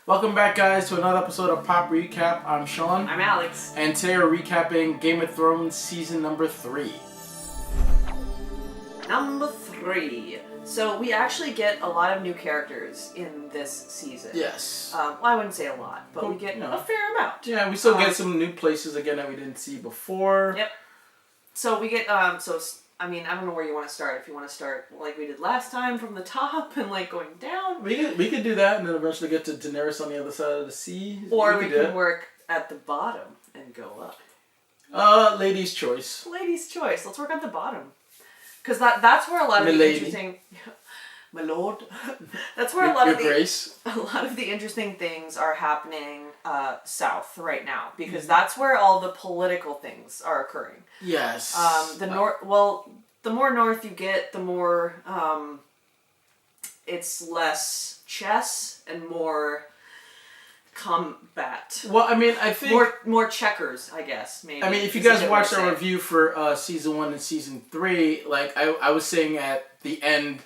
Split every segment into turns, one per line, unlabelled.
Welcome back, guys, to another episode of Pop Recap. I'm Sean.
I'm Alex.
And today we're recapping Game of Thrones Season number 3.
Number 3. So we actually get a lot of new characters in this season.
Yes.
Well, I wouldn't say a lot, but we get a fair amount.
Yeah, we still get some new places again that we didn't see before.
Yep. So we get, I don't know where you want to start. If you want to start like we did last time from the top and like going down.
We could do that and then eventually get to Daenerys on the other side of the sea.
Or we can work at the bottom and go up.
Ladies' choice.
Ladies' choice. Let's work at the bottom. Because that's where a lot of the interesting... My lord. That's where a lot of the interesting things are happening south right now, because that's where all the political things are occurring.
Yes.
The more north you get, the more it's less chess and more combat.
Well, I mean, I think
more checkers, I guess. Maybe.
I mean, if you guys watched our review for season 1 and season 3, like I was saying at the end.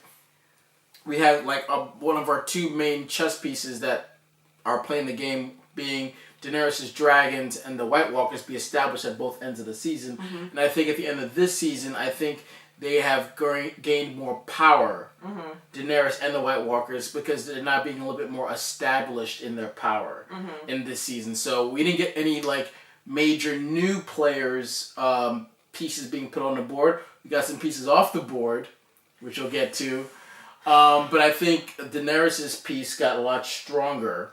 We have like one of our two main chess pieces that are playing the game being Daenerys' dragons and the White Walkers be established at both ends of the season. Mm-hmm. And I think at the end of this season, I think they have gained more power, Daenerys and the White Walkers, because they're not being a little bit more established in their power in this season. So we didn't get any like major new players pieces being put on the board. We got some pieces off the board, which we'll get to. But I think Daenerys' piece got a lot stronger,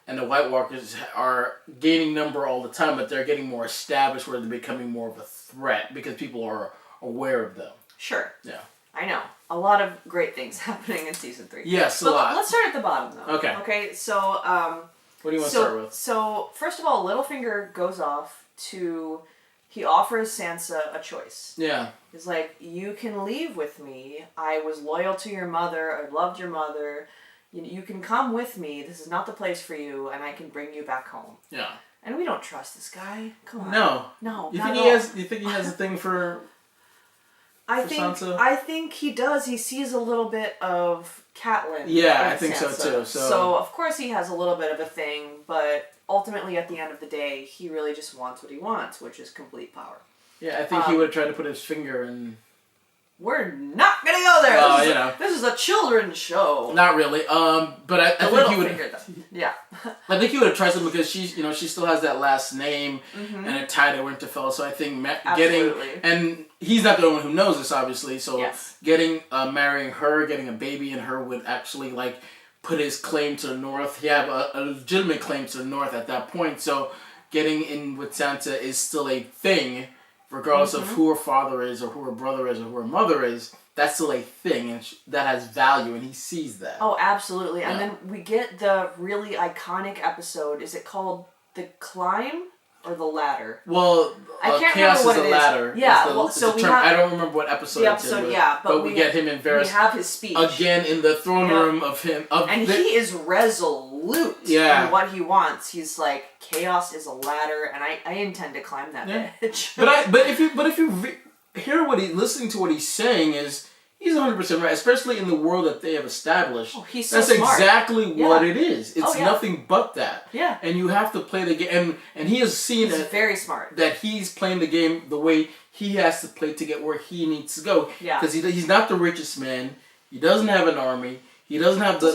and the White Walkers are gaining number all the time, but they're getting more established where they're becoming more of a threat because people are aware of them.
Sure.
Yeah.
I know. A lot of great things happening in season 3.
Yes, a lot.
Let's start at the bottom, though.
Okay.
Okay, so...
what do you want to start with?
So, first of all, Littlefinger goes off to... He offers Sansa a choice.
Yeah.
He's like, you can leave with me. I was loyal to your mother. I loved your mother. You can come with me. This is not the place for you, and I can bring you back home.
Yeah.
And we don't trust this guy. Come on.
No. You think he has a thing for Sansa?
I think he does. He sees a little bit of Catelyn.
Yeah, I think Sansa. So too.
So of course he has a little bit of a thing, but ultimately at the end of the day, he really just wants what he wants, which is complete power.
Yeah, I think he would have tried to put his finger in...
We're not gonna go there. This is a children's show.
Not really. But I think he would.
Yeah.
I think he would have tried something because she still has that last name and a tie to Winterfell. So I think and he's not the only one who knows this, obviously. So marrying her, getting a baby in her would actually like put his claim to the north. He had a legitimate claim to the north at that point. So getting in with Sansa is still a thing. Regardless of who her father is, or who her brother is, or who her mother is, that's still a thing, and that has value, and he sees that.
Oh, absolutely. Yeah. And then we get the really iconic episode. Is it called The Climb or The Ladder?
Well,
I can't
Chaos
remember what
is a ladder. Yeah, I don't remember what episode it's in. But we get him in Varys.
We have his speech.
Again, in the throne room of him.
And he is resolute in what he wants. He's like, chaos is a ladder, and I intend to climb that bitch.
But if you hear listening to what he's saying is, he's 100% right, especially in the world that they have established.
Oh, he's so
That's
smart.
Exactly what it is. It's nothing but that.
Yeah.
And you have to play the game. And he has seen
very smart.
That he's playing the game the way he has to play to get where he needs to go. Yeah. Because he's not the richest man. He doesn't have an army. He doesn't have the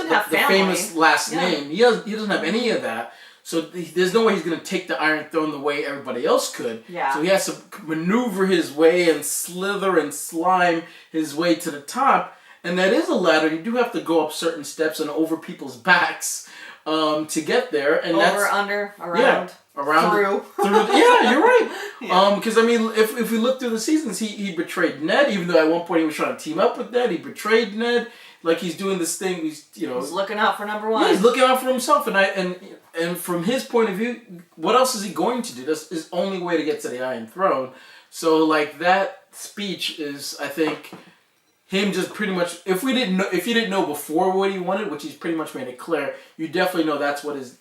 famous last name. He doesn't have any of that. So there's no way he's going to take the Iron Throne the way everybody else could. Yeah. So he has to maneuver his way and slither and slime his way to the top. And that is a ladder. You do have to go up certain steps and over people's backs to get there. And
under, around, through.
Yeah, you're right. Because, I mean, if we look through the seasons, he betrayed Ned, even though at one point he was trying to team up with Ned. He betrayed Ned. Like, he's doing this thing. He's
looking out for number one.
Yeah, he's looking out for himself. And from his point of view, what else is he going to do? That's his only way to get to the Iron Throne. So, like, that speech is, I think, him just pretty much... If you didn't know before what he wanted, which he's pretty much made it clear, you definitely know that's what his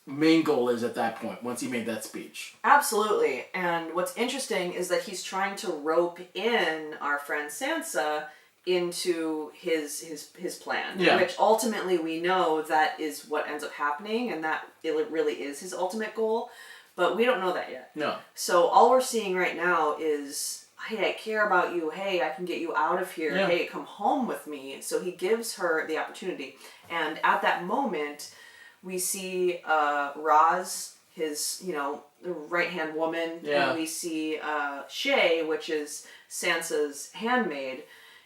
main goal is at that point, once he made that speech.
Absolutely. And what's interesting is that he's trying to rope in our friend Sansa into his plan,
yeah.
which ultimately we know that is what ends up happening, and that it really is his ultimate goal, but we don't know that yet.
No.
So all we're seeing right now is, hey, I care about you. Hey, I can get you out of here.
Yeah.
Hey, come home with me. So he gives her the opportunity, and at that moment, we see Roz, his right-hand woman,
yeah.
and we see Shay, which is Sansa's handmaid,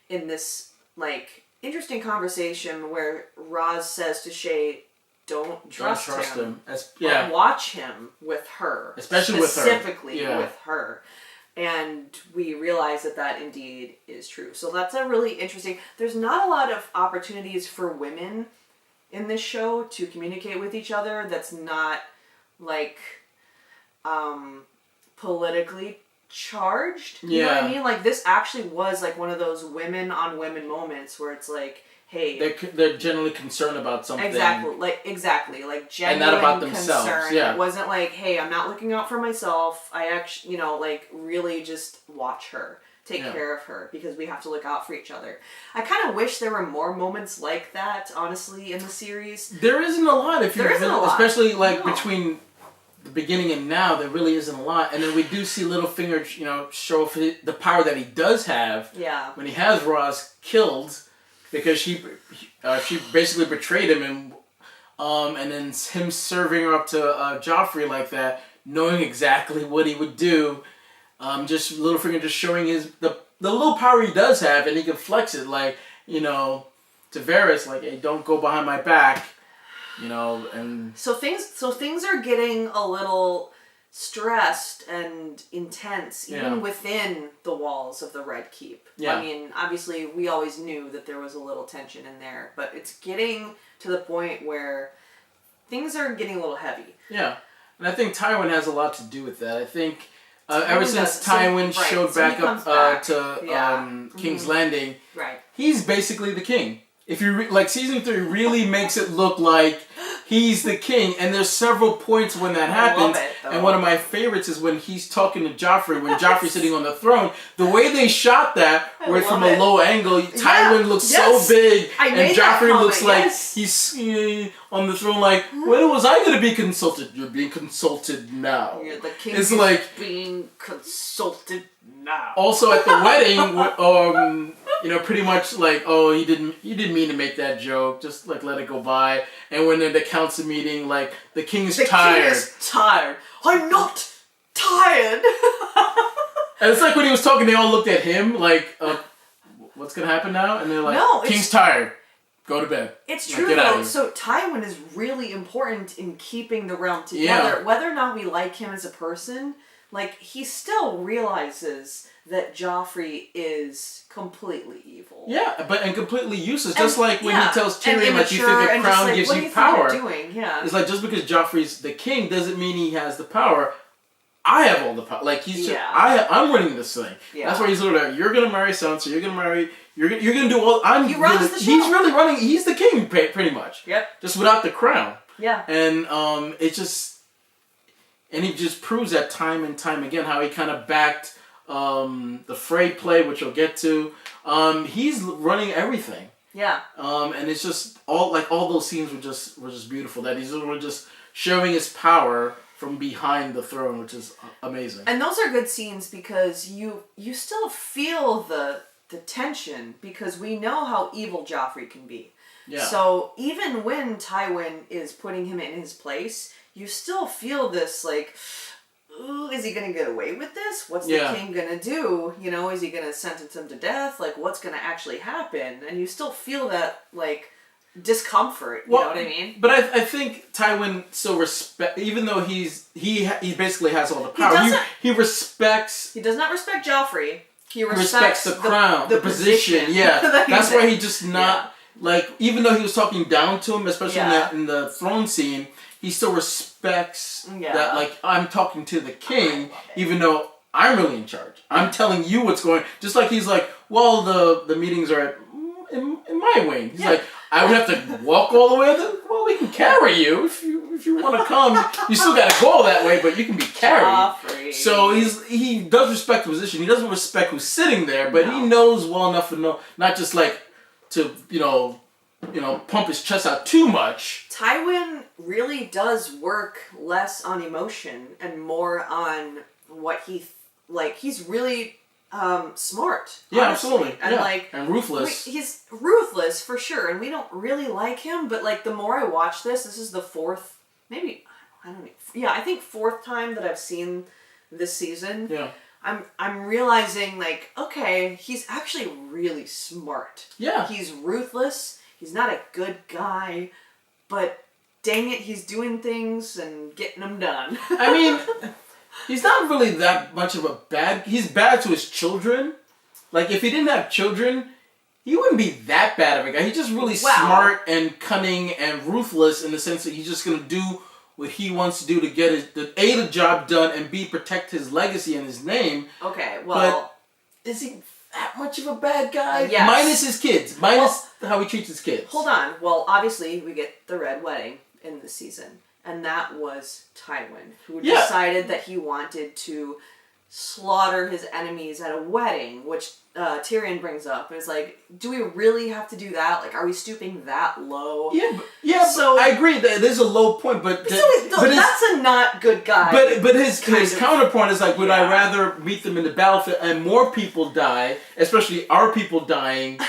in this interesting conversation where Roz says to Shay, don't trust him.
Yeah.
Watch him with her.
Especially with her.
Specifically with her. And we realize that indeed is true. So that's a really interesting... There's not a lot of opportunities for women in this show to communicate with each other that's not, politically charged. You know what I mean? Like, this actually was, one of those women-on-women moments where it's like, hey...
They're generally concerned about something.
Exactly. Genuine
and not about themselves.
concern.
Yeah.
It wasn't like, hey, I'm not looking out for myself. I actually, really just watch her. Take care of her, because we have to look out for each other. I kind of wish there were more moments like that, honestly, in the series.
There isn't a lot.
There isn't a lot.
Especially, between the beginning and now, there really isn't a lot. And then we do see Littlefinger, show the power that he does have.
Yeah.
When he has Roz killed, because she basically betrayed him, and then him serving her up to Joffrey like that, knowing exactly what he would do. Just Littlefinger just showing the little power he does have, and he can flex it, to Varys, hey, don't go behind my back, and...
So things are getting a little stressed and intense, even within the walls of the Red Keep.
Yeah.
I mean, obviously, we always knew that there was a little tension in there, but it's getting to the point where things are getting a little heavy.
Yeah, and I think Tywin has a lot to do with that. I think... ever since Tywin showed back up to King's Landing, he's basically the king. If you season 3 really makes it look like he's the king, and there's several points when that happens. And one of my favorites is when he's talking to Joffrey, when Joffrey's sitting on the throne. The way they shot that, where from a low angle, Tywin looks so big, and Joffrey looks like he's on the throne. When was I going to be consulted? You're being consulted now.
Yeah, the king
is
being consulted now.
Also at the wedding, pretty much oh, he didn't mean to make that joke. Just let it go by. And when in the council meeting, the king's tired.
The king is tired. I'm not tired.
And it's when he was talking, they all looked at him what's gonna happen now? And they're like, no, King's tired. Go to bed.
It's true though. So Tywin is really important in keeping the realm together. Yeah. Whether or not we like him as a person, he still realizes that Joffrey is completely evil.
Yeah, and completely useless. Just when he tells Tyrion, you think the crown gives you power.
Doing? Yeah.
It's just because Joffrey's the king doesn't mean he has the power. I have all the power. I'm running this thing. Yeah. That's why he's you're gonna marry Sansa. You're gonna marry. You're gonna do all.
The show.
He's really running. He's the king, pretty much.
Yep.
Just without the crown.
Yeah.
And and he just proves that time and time again how he kind of backed the Frey play, which we'll get to. He's running everything.
Yeah.
And it's just all those scenes were just beautiful. That he's just showing his power from behind the throne, which is amazing.
And those are good scenes because you still feel the tension, because we know how evil Joffrey can be. Yeah. So even when Tywin is putting him in his place, you still feel this ooh, is he gonna get away with this? What's the king gonna do? Is he gonna sentence him to death? What's gonna actually happen? And you still feel that discomfort. You know what I mean?
But I think Tywin still even though he basically has all the power. He respects.
He does not respect Joffrey. He
respects the crown, the position. Yeah, that's why he just not even though he was talking down to him, especially in the throne scene. He still respects that, I'm talking to the king, even though I'm really in charge. I'm telling you what's going on. Just like he's well, the meetings are in my wing. He's I would have to walk all the way. Well, we can carry you if you want to come. You still got to go that way, but you can be carried. So he does respect the position. He doesn't respect who's sitting there, but he knows well enough to know, not just like to, pump his chest out too much.
Tywin really does work less on emotion and more on what he's really smart.
Yeah,
honestly.
absolutely.
And
and ruthless.
He's ruthless for sure, and we don't really like him, but like the more I watch this is the fourth, maybe, I don't know. Yeah, I think fourth time that I've seen this season.
Yeah.
I'm realizing like, okay, he's actually really smart.
Yeah.
He's ruthless. He's not a good guy, but dang it, he's doing things and getting them done.
I mean, he's not really that much of a he's bad to his children. Like, if he didn't have children, he wouldn't be that bad of a guy. He's just really smart and cunning and ruthless in the sense that he's just going to do what he wants to do to get the job done, and B, protect his legacy and his name.
Okay, well...
But is he that much of a bad guy?
Yes.
Minus his kids. Minus how he treats his kids.
Hold on. Well, obviously, we get the Red Wedding in this season. And that was Tywin, who decided that he wanted to slaughter his enemies at a wedding, which Tyrion brings up. And it's like, do we really have to do that? Like, are we stooping that low?
So I agree that there's a low point, but
that's a not good guy.
But his counterpoint is like, would I rather meet them in the battlefield and more people die, especially our people dying,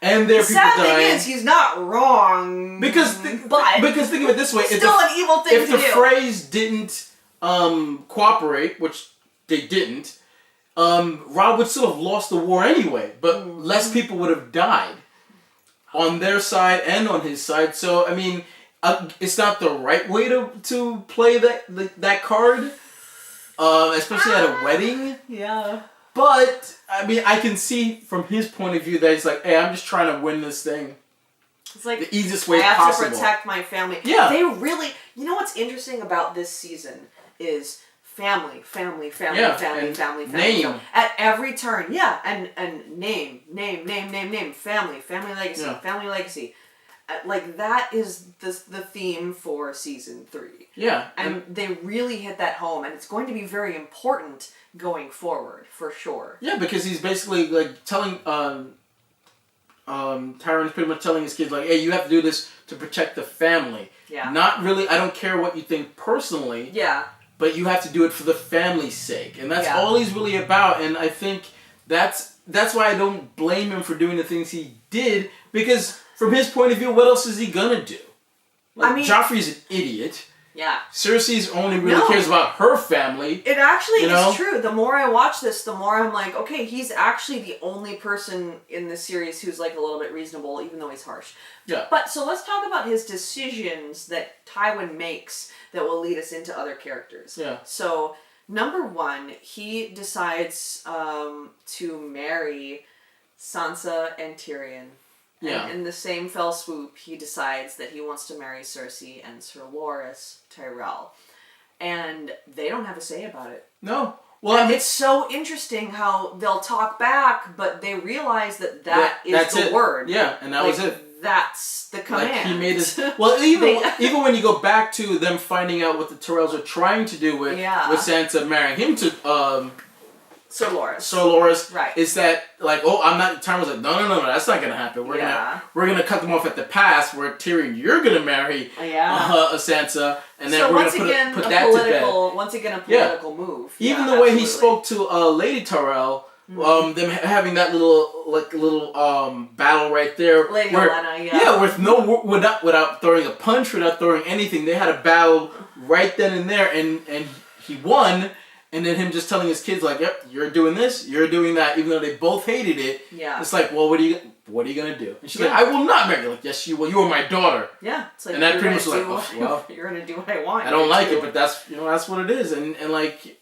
and their people dying? The sad thing is,
he's not wrong.
Because think of it this way:
still an evil thing to do.
If the Freys didn't cooperate, which they didn't, Rob would still have lost the war anyway, but less people would have died on their side and on his side. So, I mean, it's not the right way to play that card, especially at a wedding.
Yeah.
But, I mean, I can see from his point of view that he's like, hey, I'm just trying to win this thing.
It's like,
the easiest way
possible. I have
possible.
to protect my family.
Yeah.
They really... You know what's interesting about this season is... Family.
Name.
At every turn, and name. Family legacy. Like, that is the theme for season 3.
Yeah.
And they really hit that home, and it's going to be very important going forward, for sure.
Yeah, because he's basically, like, telling, Tyrion's pretty much telling his kids, like, hey, you have to do this to protect the family.
Yeah.
Not really, I don't care what you think personally.
Yeah.
But you have to do it for the family's sake. And that's all he's really about. And I think that's why I don't blame him for doing the things he did. Because from his point of view, what else is he going to do? Like, I mean, Joffrey's an idiot.
Yeah.
Cersei's only really cares about her family.
It actually is true. The more I watch this, the more I'm like, okay, he's actually the only person in this series who's like a little bit reasonable, even though he's harsh.
Yeah.
But so let's talk about his decisions that Tywin makes that will lead us into other characters.
Yeah.
So, number 1, he decides to marry Sansa and Tyrion.
Yeah.
And in the same fell swoop, he decides that he wants to marry Cersei and Sir Loras Tyrell. And they don't have a say about it.
No. Well,
it's so interesting how they'll talk back, but they realize that is the word.
Yeah, and that was it.
That's the command.
Like, he made his... Well, even when you go back to them finding out what the Tyrells are trying to do with Sansa marrying him to...
Sir Loras.
Right. Is that, like, I'm not... Tyrion's like, no, that's not going to happen. We're gonna cut them off at the pass, where Tyrion, you're going to marry Sansa, and then we're going to put that to bed.
Once again, a political move.
Even the way he spoke to Lady Tyrell... them having that little battle right there,
Lady Olenna,
without throwing a punch, without throwing anything, they had a battle right then and there, and he won, and then him just telling his kids like, "Yep, you're doing this, you're doing that," even though they both hated it.
Yeah,
it's like, well, what are you gonna do? And she's like, "I will not marry you." Like, yes, you will. You are my daughter.
Yeah, it's like,
and that pretty much like, well,
you're gonna do what I want.
I don't like it, but that's what it is, and like.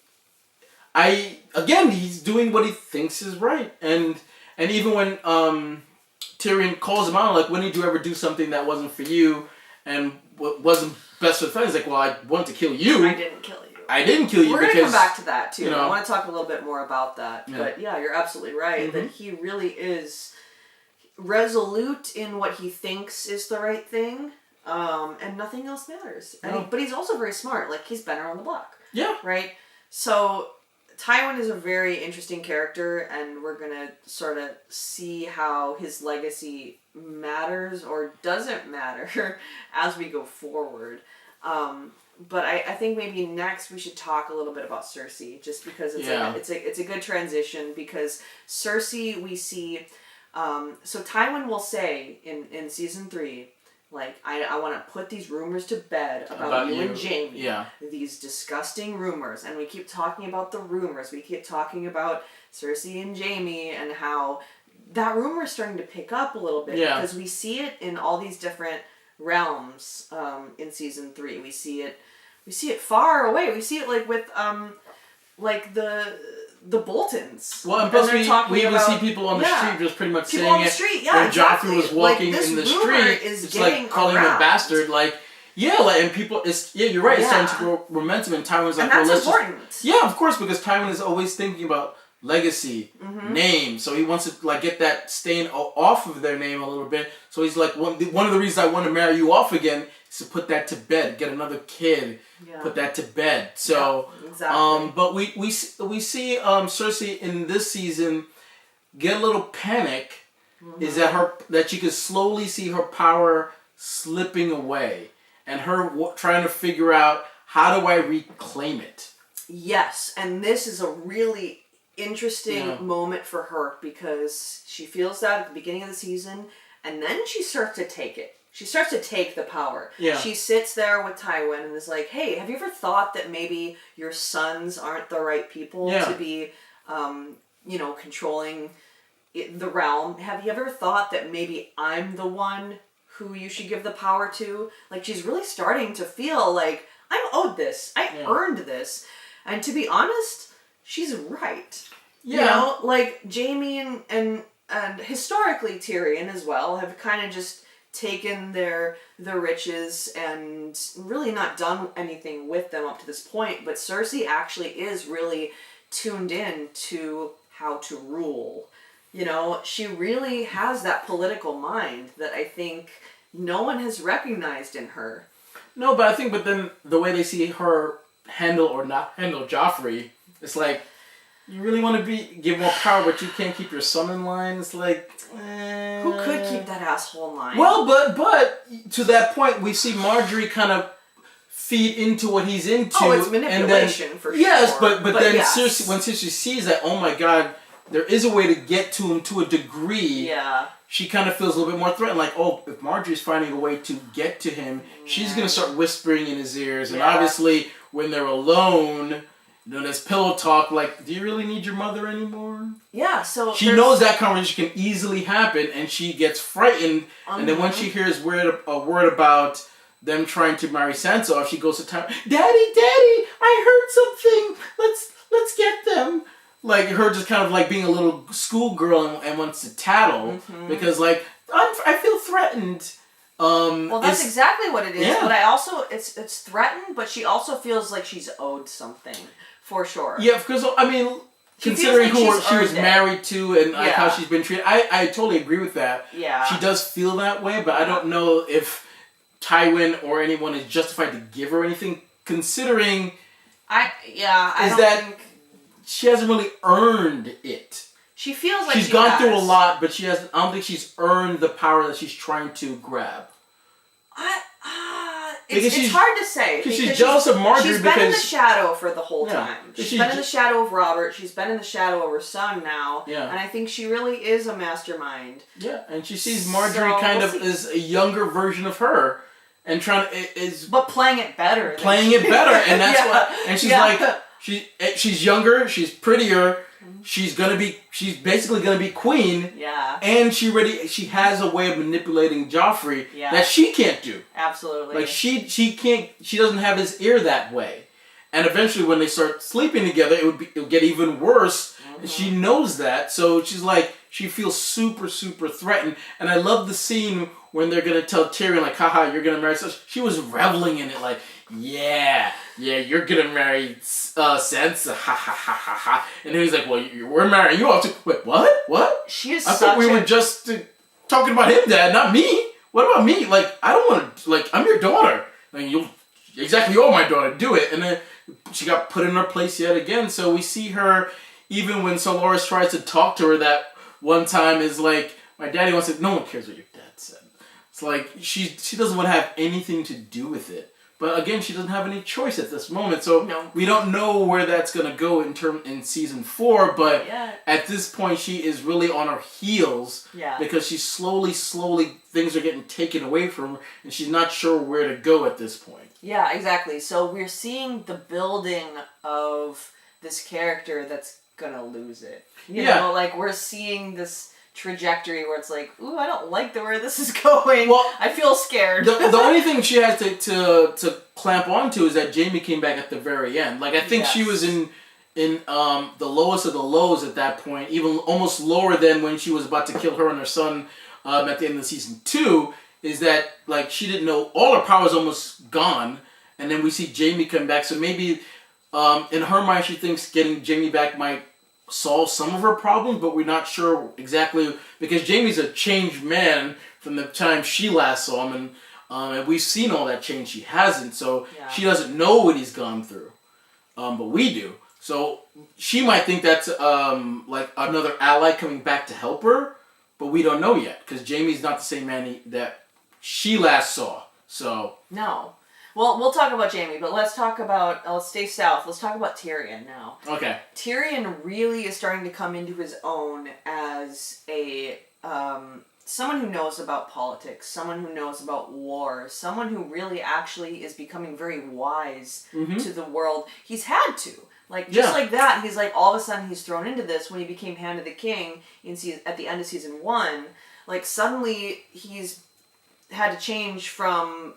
He's doing what he thinks is right, and even when Tyrion calls him out, like, when did you ever do something that wasn't for you and wasn't best for the family? He's like, well, I wanted to kill you.
I didn't kill you.
I didn't kill you.
We're
going
to come back to that too. I want to talk a little bit more about that, but you're absolutely right that he really is resolute in what he thinks is the right thing, and nothing else matters. But he's also very smart. Like, he's been around the block.
Yeah.
Right. So Tywin is a very interesting character, and we're gonna sort of see how his legacy matters or doesn't matter as we go forward. But I think maybe next we should talk a little bit about Cersei, just because it's a good transition, because Cersei we see, so Tywin will say in season 3, like, I want to put these rumors to bed about you and Jaime.
Yeah.
These disgusting rumors. And we keep talking about the rumors. We keep talking about Cersei and Jaime and how that rumor is starting to pick up a little bit.
Yeah.
Because we see it in all these different realms in season 3. We see it far away. We see it like with like the Boltons.
Well, and plus we even see people on the street just pretty much saying it. When Joffrey was walking in the street, it's like calling him a bastard. Like, and people, you're right. It's starting to grow momentum, and Tywin's like,
and that's important.
Of course, because Tywin is always thinking about legacy, name, so he wants to like get that stain off of their name a little bit. So he's like, one of the reasons I want to marry you off again is to put that to bed, get another kid, put that to bed. So,
exactly.
But we see Cersei in this season get a little panic. Is that she could slowly see her power slipping away, and her trying to figure out, how do I reclaim it?
Yes, and this is a really interesting moment for her, because she feels that at the beginning of the season, and then she starts to take it. She starts to take the power. Yeah. She sits there with Tywin and is like, hey, have you ever thought that maybe your sons aren't the right people to be, controlling the realm? Have you ever thought that maybe I'm the one who you should give the power to? Like, she's really starting to feel like, I'm owed this. I earned this. And to be honest, she's right. Yeah. You know, like, Jaime and historically Tyrion as well have kind of just taken their riches and really not done anything with them up to this point. But Cersei actually is really tuned in to how to rule. You know, she really has that political mind that I think no one has recognized in her.
No, but then the way they see her handle or not handle Joffrey, it's like, you really want to give more power, but you can't keep your son in line. It's like,
who could keep that asshole in line?
Well, but to that point, we see Marjorie kind of feed into what he's into.
Oh, it's manipulation for sure.
Yes, but then Cersei, when Cersei sees that, oh my God, there is a way to get to him to a degree.
Yeah. She
kind of feels a little bit more threatened. Like, oh, if Marjorie's finding a way to get to him, she's gonna start whispering in his ears, and obviously when they're alone. There's pillow talk, like, do you really need your mother anymore?
Yeah, so...
She knows that conversation can easily happen, and she gets frightened, and then when she hears a word about them trying to marry Sansa off, she goes to Tywin, Daddy, I heard something, let's get them. Like, her just kind of like being a little schoolgirl and wants to tattle, because, like, I feel threatened.
Well, that's exactly what it is, but I also, it's threatened, but she also feels like she's owed something. For sure.
Yeah, because, I mean, considering who she was married to and like how she's been treated, I totally agree with that. Yeah. She does feel that way, but I don't know if Tywin or anyone is justified to give her anything, considering that she hasn't really earned it.
She feels like
she's gone through a lot, but I don't think she's earned the power that she's trying to grab.
It's hard to say.
Because she's jealous of Marjorie.
She's been in the shadow for the whole time. She's been in the shadow of Robert. She's been in the shadow of her son now. Yeah. And I think she really is a mastermind.
Yeah, and she sees Marjorie as a younger version of her. And
But playing it better.
And that's why. And she's like, she's younger, she's prettier. She's basically gonna be queen. Yeah. And she has a way of manipulating Joffrey that she can't do.
Absolutely.
Like she doesn't have his ear that way. And eventually when they start sleeping together, it would get even worse. And she knows that, so she's like, she feels super, super threatened. And I love the scene when they're gonna tell Tyrion, like, haha, you're gonna marry such. She was reveling in it, like, yeah, you're gonna marry Sansa, ha ha ha ha ha. And then he's like, well, we're marrying you off too. Wait, what?
She is.
I thought we were just talking about him, Dad, not me. What about me? Like, I don't want to. Like, I'm your daughter. Like, you are my daughter. Do it. And then she got put in her place yet again. So we see her, even when Solaris tries to talk to her that one time, is like, my daddy wants it. No one cares what your dad said. It's like she doesn't want to have anything to do with it. But again, she doesn't have any choice at this moment. So we don't know where that's gonna go in season 4. But at this point, she is really on her heels because she's slowly things are getting taken away from her, and she's not sure where to go at this point.
Yeah, exactly. So we're seeing the building of this character that's gonna lose it. You know, like we're seeing this trajectory where it's like, ooh, I don't like where this is going. Well, I feel scared.
The only thing she has to clamp onto is that Jamie came back at the very end. Like I think she was in the lowest of the lows at that point, even almost lower than when she was about to kill her and her son at the end of season 2. Is that like she didn't know, all her power was almost gone, and then we see Jamie come back. So maybe in her mind she thinks getting Jamie back might solve some of her problems, but we're not sure exactly, because Jamie's a changed man from the time she last saw him, and we've seen all that change. She hasn't, so she doesn't know what he's gone through, but we do. So she might think that's like another ally coming back to help her, but we don't know yet, because Jamie's not the same man that she last saw. So
no. Well, we'll talk about Jamie, but let's stay south. Let's talk about Tyrion now.
Okay.
Tyrion really is starting to come into his own as a someone who knows about politics, someone who knows about war, someone who really actually is becoming very wise to the world. He's had to. Like, just like that, he's like, all of a sudden he's thrown into this when he became Hand of the King at the end of season 1. Like, suddenly he's had to change from,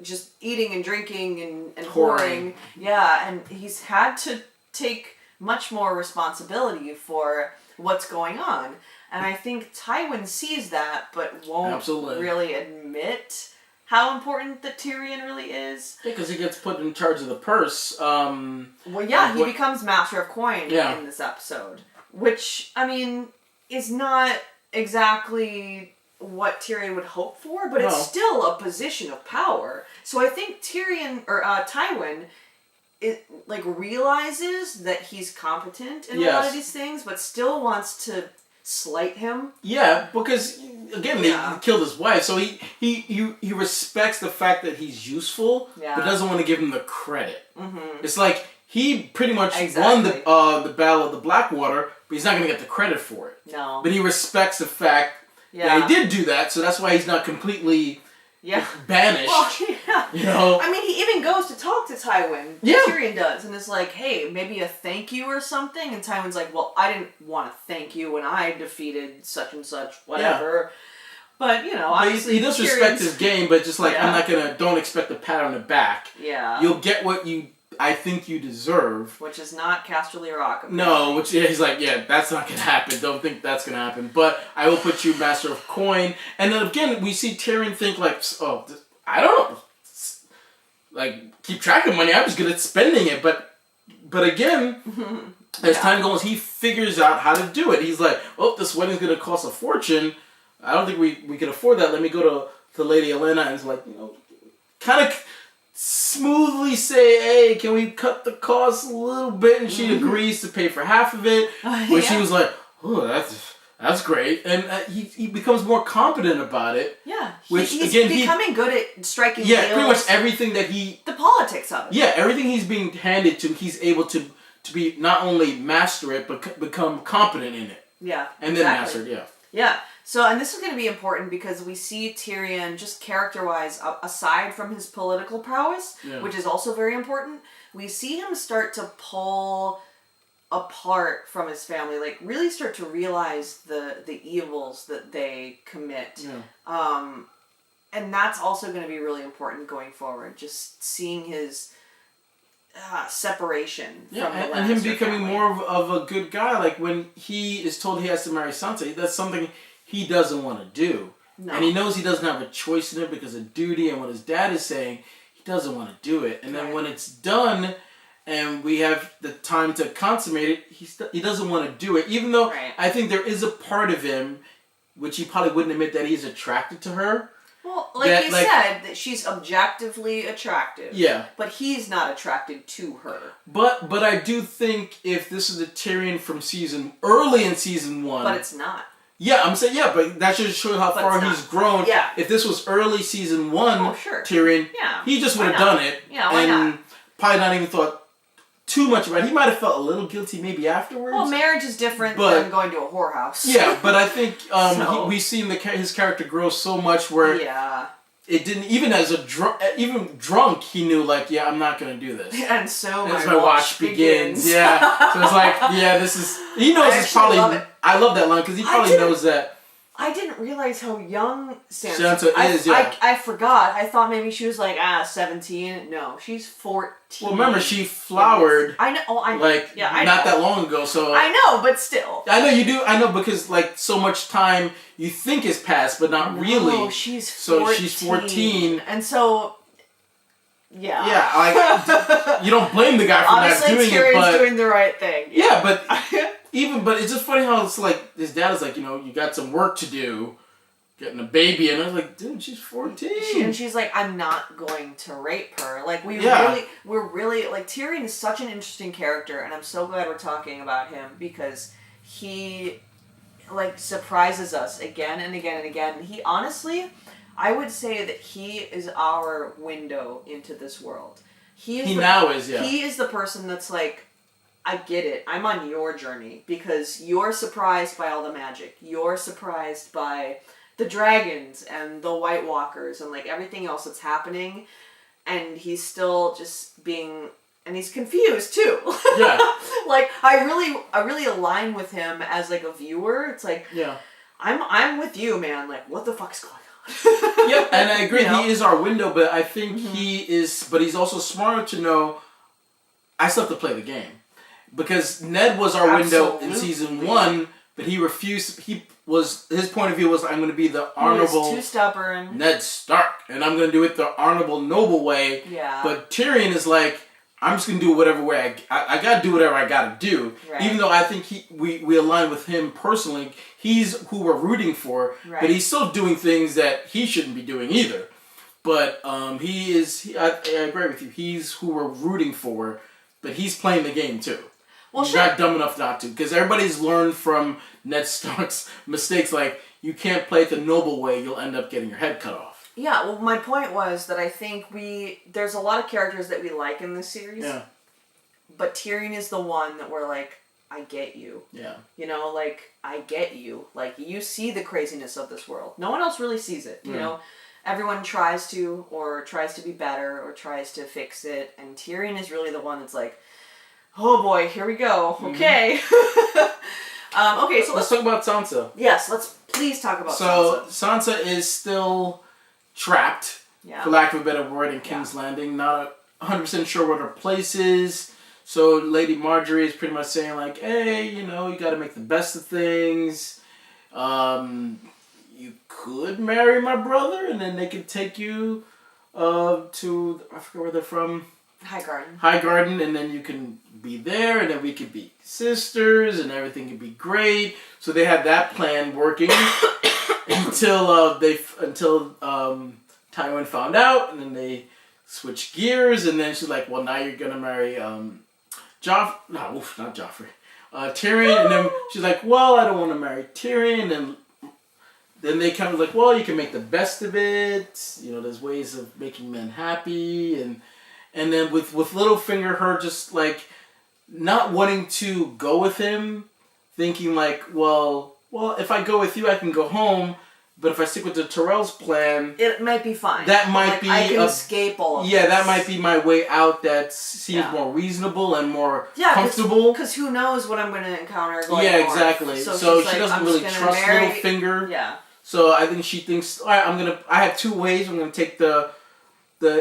just eating and drinking and whoring. Yeah, and he's had to take much more responsibility for what's going on. And I think Tywin sees that, but won't really admit how important that Tyrion really is.
Yeah, because he gets put in charge of the purse.
He becomes Master of Coin in this episode. Which, I mean, is not exactly what Tyrion would hope for, but it's still a position of power. So I think Tywin realizes that he's competent in a lot of these things, but still wants to slight him. Yeah,
because again, he killed his wife, so he respects the fact that he's useful, but doesn't want to give him the credit. Mm-hmm. It's like he pretty much won the Battle of the Blackwater, but he's not going to get the credit for it. No, but he respects the fact that he did do that, so that's why he's not completely banished. Well,
I mean, he even goes to talk to Tywin. Tyrion does, and it's like, hey, maybe a thank you or something. And Tywin's like, well, I didn't want to thank you when I defeated such and such, whatever. But, obviously
he does respect his game, but just like, don't expect a pat on the back. Yeah. You'll get what I think you deserve.
Which is not Casterly Rock.
No, he's like, that's not going to happen. Don't think that's going to happen. But I will put you Master of Coin. And then again, we see Tyrion think like, I don't keep track of money. I'm just good at spending it. But again, as time goes, he figures out how to do it. He's like, this wedding's going to cost a fortune. I don't think we can afford that. Let me go to Lady Olenna and it's like, kind of smoothly say, hey, can we cut the cost a little bit? And she agrees to pay for half of it. But she was like, oh, that's great. And he becomes more competent about it.
Yeah. He's becoming good at striking deals.
Yeah, pretty much everything that
the politics of it.
Yeah, everything he's being handed to, he's able to be not only master it, but become competent in it.
Yeah.
And then master it,
Yeah. So, and this is going to be important because we see Tyrion, just character-wise, aside from his political prowess, which is also very important, we see him start to pull apart from his family, like really start to realize the evils that they commit. Yeah. And that's also going to be really important going forward, just seeing his separation from the Lannister
and him becoming
family.
more of a good guy. Like when he is told he has to marry Sansa, that's something he doesn't want to do. No. And he knows he doesn't have a choice in it because of duty and what his dad is saying, he doesn't want to do it. And then when it's done and we have the time to consummate it, he doesn't want to do it. Even though I think there is a part of him, which he probably wouldn't admit, that he's attracted to her.
Well, like you said, that she's objectively attractive.
Yeah.
But he's not attracted to her.
But I do think if this is the Tyrion from early in season 1.
But it's not.
Yeah, I'm saying, but that should show how far he's grown.
Yeah.
If this was early season 1, Tyrion, he just would have done it.
Yeah, why not?
Probably not even thought too much about it. He might have felt a little guilty maybe afterwards.
Well, marriage is different than going to a whorehouse.
Yeah, but I think we've seen his character grow so much where it didn't, even as even drunk, he knew like, yeah, I'm not going to do this.
And so
my watch begins. Yeah. So it's like, yeah, this is, he knows it's probably, I love that line because he probably knows that.
I didn't realize how young
Sansa is, yeah.
I forgot. I thought maybe she was like, 17. No, she's 14.
Well, remember, she flowered.
I know.
Not that long ago, so.
I know, but still.
I know you do. I know because, like, so much time you think has passed, but not really.
Oh, she's 14. So she's 14. And so. Yeah.
Yeah, like, you don't blame the guy for not doing
Tyrion's
it, but.
doing the right thing.
Yeah, but. But it's just funny how it's like, his dad is like, you got some work to do, getting a baby, and I was like, dude, she's 14.
And she's like, I'm not going to rape her. Like, we're really, like, Tyrion is such an interesting character, and I'm so glad we're talking about him, because he, like, surprises us again and again and again. He, honestly, I would say that he is our window into this world. He is He is the person that's like, I get it. I'm on your journey because you're surprised by all the magic. You're surprised by the dragons and the White Walkers and like everything else that's happening. And he's still just being, and he's confused too.
Yeah.
Like I really align with him as like a viewer. It's like, I'm with you, man. Like what the fuck's going on?
Yep, and I agree. He is our window, but I think but he's also smart to know I still have to play the game. Because Ned was our window in season 1, but he refused. His point of view was, I'm going to be the honorable.
He was too stubborn.
Ned Stark, and I'm going to do it the honorable, noble way.
Yeah.
But Tyrion is like, I'm just going to do whatever way I got to do whatever I got to do. Right. Even though I think we align with him personally. He's who we're rooting for, but he's still doing things that he shouldn't be doing either. But I agree with you. He's who we're rooting for, but he's playing the game too. Well, he's not dumb enough not to. Because everybody's learned from Ned Stark's mistakes, like, you can't play it the noble way, you'll end up getting your head cut off.
Yeah, well, my point was that I think there's a lot of characters that we like in this series.
Yeah.
But Tyrion is the one that we're like, I get you.
Yeah.
Like, I get you. Like, you see the craziness of this world. No one else really sees it, you know? Everyone tries to be better, or tries to fix it, and Tyrion is really the one that's like, oh boy, here we go. Okay. Okay, so
let's talk about Sansa.
Yes, let's please talk about Sansa.
So Sansa is still trapped, for lack of a better word, in King's Landing. Not 100% sure what her place is. So Lady Marjorie is pretty much saying like, hey, you got to make the best of things. You could marry my brother, and then they could take you to, I forget where they're from. Highgarden, and then you can be there, and then we could be sisters, and everything could be great. So they had that plan working until Tywin found out, and then they switched gears, and then she's like, "Well, now you're gonna marry not Joffrey, Tyrion," and then she's like, "Well, I don't want to marry Tyrion," and then they kind of like, "Well, you can make the best of it. There's ways of making men happy," and then with Littlefinger, her just like not wanting to go with him, thinking like, well, if I go with you, I can go home. But if I stick with the Tyrell's plan,
it might be fine.
That might be
I can escape all of this.
Yeah, that might be my way out. That seems more reasonable and more comfortable.
Because who knows what I'm going to encounter going
north.
Exactly.
So she doesn't really trust Littlefinger.
Yeah.
So I think she thinks, all right, I have two ways. I'm going to take the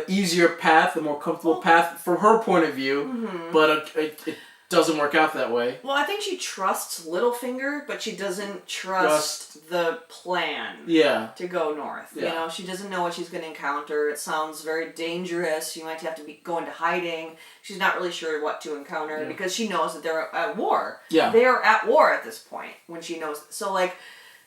easier path, the more comfortable path from her point of view, but it doesn't work out that way.
Well, I think she trusts Littlefinger, but she doesn't trust the plan to go north.
Yeah.
She doesn't know what she's going to encounter. It sounds very dangerous. She might have to go into hiding. She's not really sure what to encounter because she knows that they're at war.
Yeah.
They are at war at this point when she knows. So, like,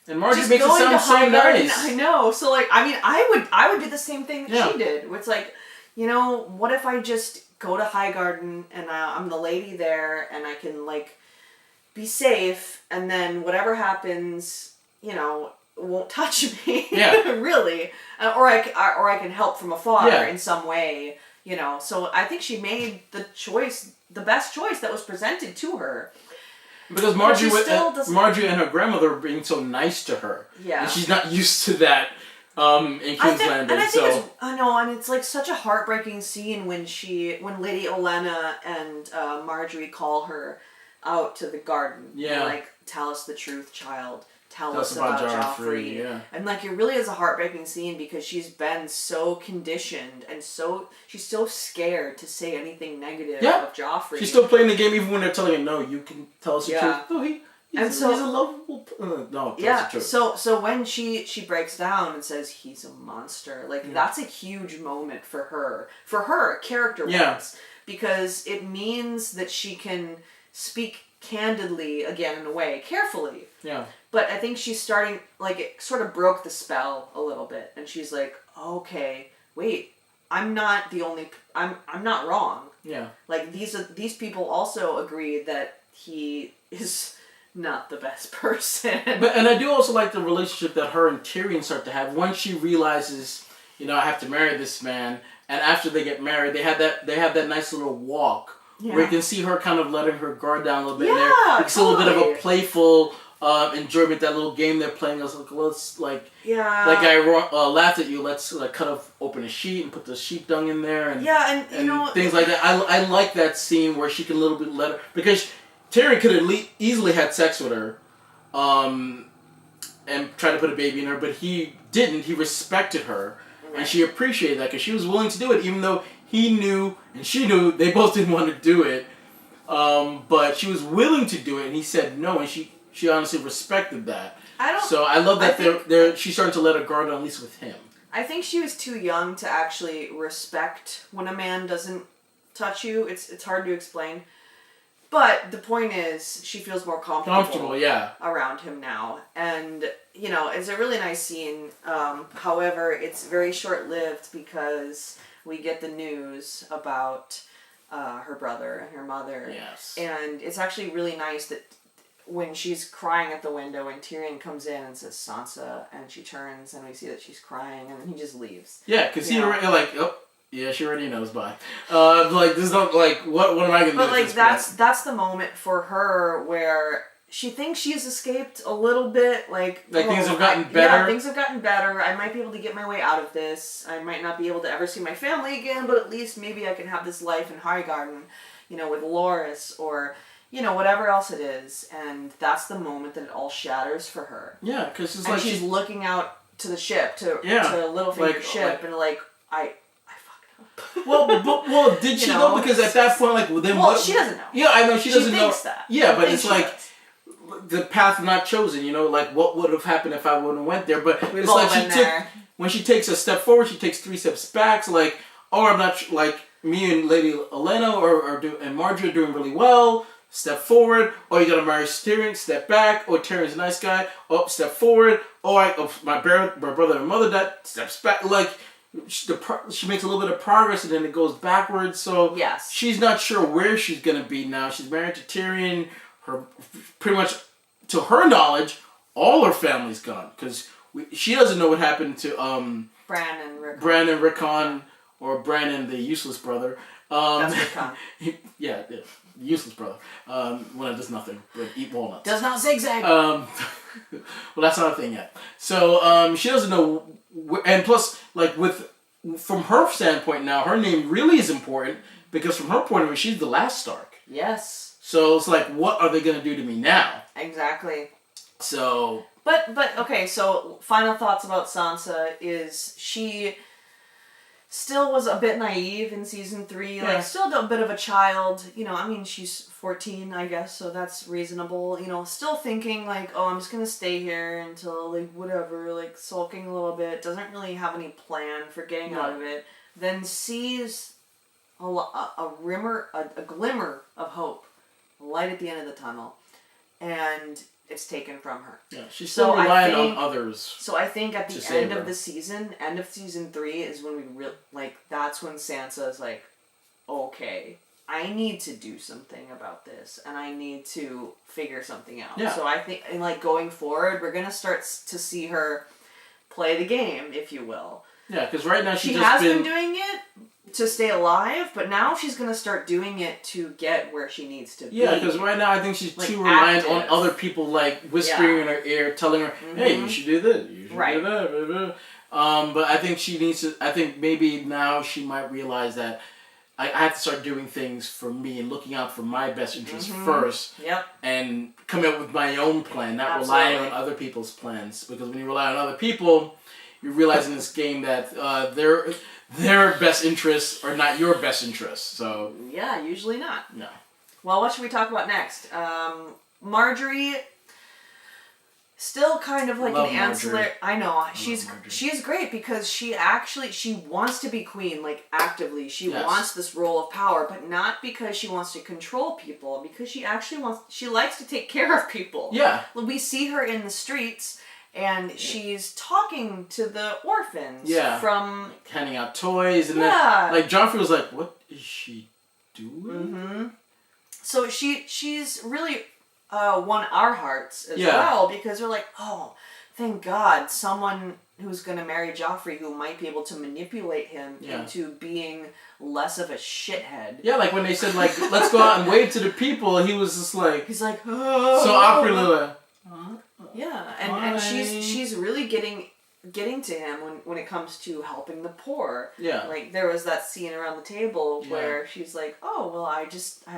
And Marjorie makes it sound so nice.
I know. So like, I mean, I would do the same thing that she did. It's like, you know, what if I just go to Highgarden and I'm the lady there and I can like be safe, and then whatever happens, you know, won't touch me.
Yeah.
Really, or I can help from afar in some way. You know, so I think she made the best choice that was presented to her.
Because Marjorie and her grandmother were being so nice to her.
Yeah.
And she's not used to that in King's Landing.
And it's like such a heartbreaking scene when Lady Olenna and Marjorie call her out to the garden.
Yeah.
And like, tell us the truth, child. Tell us about Joffrey.
Yeah.
And like, it really is a heartbreaking scene because she's been so conditioned and she's so scared to say anything negative of Joffrey.
She's still playing the game even when they're telling her, no, you can tell us the truth. No, he's a lovable... no, tell us the truth.
So when she breaks down and says he's a monster, like that's a huge moment for her character-wise.
Yeah.
Because it means that she can speak candidly, again in a way, carefully.
Yeah.
But I think she's starting, like, it sort of broke the spell a little bit. And she's like, okay, wait, I'm not the only, I'm not wrong.
Yeah.
Like, these people also agree that he is not the best person.
And I do also like the relationship that her and Tyrion start to have. Once she realizes, you know, I have to marry this man. And after they get married, they have that nice little walk. Yeah. Where you can see her kind of letting her guard down a little bit.
Yeah,
it's totally. A little bit of a playful enjoyment. That little game they're playing. I was like, let's I laughed at you. Let's cut open a sheet and put the sheep dung in there and
you know,
things like that. I like that scene where she can a little bit let her, because Tyrion could have easily had sex with her, and tried to put a baby in her, but he didn't. He respected her, and she appreciated that because she was willing to do it, even though he knew and she knew they both didn't want to do it, but she was willing to do it, and he said no, and she honestly respected that. I love that she's starting to let her guard down, at least with him.
I think she was too young to actually respect when a man doesn't touch you. It's hard to explain. But the point is, she feels more comfortable around him now. And, you know, it's a really nice scene. However, it's very short-lived because we get the news about her brother and her mother.
Yes.
And it's actually really nice that when she's crying at the window and Tyrion comes in and says, Sansa, and she turns and we see that she's crying and then he just leaves.
Yeah, because he already, like, yeah, she already knows, bye. Like, this is not, like, what am I going to do?
But, like, that's the moment for her where she thinks she's escaped a little bit, like
things have gotten better.
Yeah, things have gotten better. I might be able to get my way out of this. I might not be able to ever see my family again, but at least maybe I can have this life in Highgarden, you know, with Loras or, you know, whatever else it is. And that's the moment that it all shatters for her.
Yeah, because it's
and
like
she's looking out to the ship, to Littlefinger's ship, and like, I fucked up.
Well, did she know? Because at that point, like, then what?
She doesn't know.
Yeah, I know she doesn't know.
She thinks that.
Yeah, but it's like the path not chosen. You know, like what would have happened if I wouldn't have went there? But it's like when she takes a step forward, she takes 3 steps back. So like, I'm not like me and Lady Olenna and Marjorie are doing really well. Step forward. You gotta marry Tyrion. Step back. Tyrion's a nice guy. Step forward. My brother and mother died. Steps back. Like. She makes a little bit of progress and then it goes backwards. So
yes.
She's not sure where she's gonna be now. She's married to Tyrion. Pretty much, to her knowledge, all her family's gone because she doesn't know what happened to Bran and Rickon, or Bran and the useless brother.
That's Rickon.
Yeah, useless brother. When it does nothing but eat walnuts.
Does not zigzag.
Well, that's not a thing yet. So she doesn't know. And plus, like, from her standpoint now, her name really is important because from her point of view, she's the last Stark.
Yes.
So it's like, what are they going to do to me now?
Exactly.
So...
But okay, so final thoughts about Sansa is she still was a bit naive in season 3. Like, still a bit of a child. You know, I mean, she's 14, I guess, so that's reasonable. You know, still thinking, like, I'm just going to stay here until, like, whatever, like, sulking a little bit. Doesn't really have any plan for getting out of it. Then sees a glimmer of hope. A light at the end of the tunnel. And it's taken from her.
Yeah, she's still relying on others.
So I think at the end of the season, end of season 3 is when that's when Sansa is like, okay, I need to do something about this, and I need to figure something out. Yeah. So I think, and like going forward, we're gonna start to see her play the game, if you will.
Yeah, because right now
she has been doing it to stay alive, but now she's going to start doing it to get where she needs to be.
Yeah, because right now I think she's too reliant on other people, like whispering in her ear, telling her, hey, you should do this, you should do that, blah, blah. But I think she needs to, I think maybe now she might realize that I have to start doing things for me and looking out for my best interests first.
Yep.
And coming up with my own plan, not relying on other people's plans. Because when you rely on other people, you realize in this game that their best interests are not your best interests. So
yeah, usually not.
No.
Well, what should we talk about next? Marjorie, still kind of like an ancillary. I know she's great because she wants to be queen, like actively. She wants this role of power, but not because she wants to control people. Because she actually she likes to take care of people.
Yeah.
We see her in the streets. And she's talking to the orphans from...
handing out toys. And then, like, Joffrey was like, what is she doing?
Mm-hmm. So she's really won our hearts as well. Because we're like, oh, thank God. Someone who's going to marry Joffrey who might be able to manipulate him into being less of a shithead.
Yeah, like when they said, like, let's go out and wave to the people. He was just like...
He's like, oh.
So awkwardly like...
Yeah, and she's really getting to him when it comes to helping the poor.
Yeah.
Like there was that scene around the table where she's like, "Oh, well, I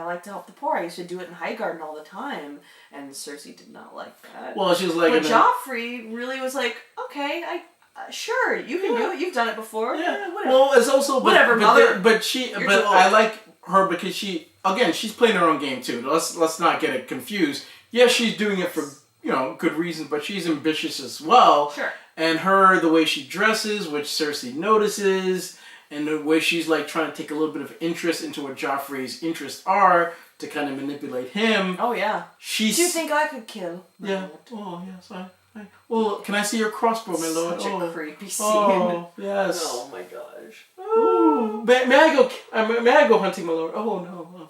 like to help the poor. I used to do it in Highgarden all the time." And Cersei did not like that.
Well, she was like,
but Joffrey really was like, "Okay, sure, you can do it. You've done it before.
Yeah,
whatever."
Well, it's also
whatever, mother.
But I like her because she's playing her own game too. Let's not get it confused. Yes, she's doing it for good reasons, but she's ambitious as well.
Sure.
And the way she dresses, which Cersei notices, and the way she's like trying to take a little bit of interest into what Joffrey's interests are to kind of manipulate him.
Oh yeah. Do you think I could kill?
Yeah. Oh yes. Well, can I see your crossbow, my lord?
Such a creepy scene.
Oh yes.
Oh my gosh.
Oh, may I go hunting, my lord? Oh no.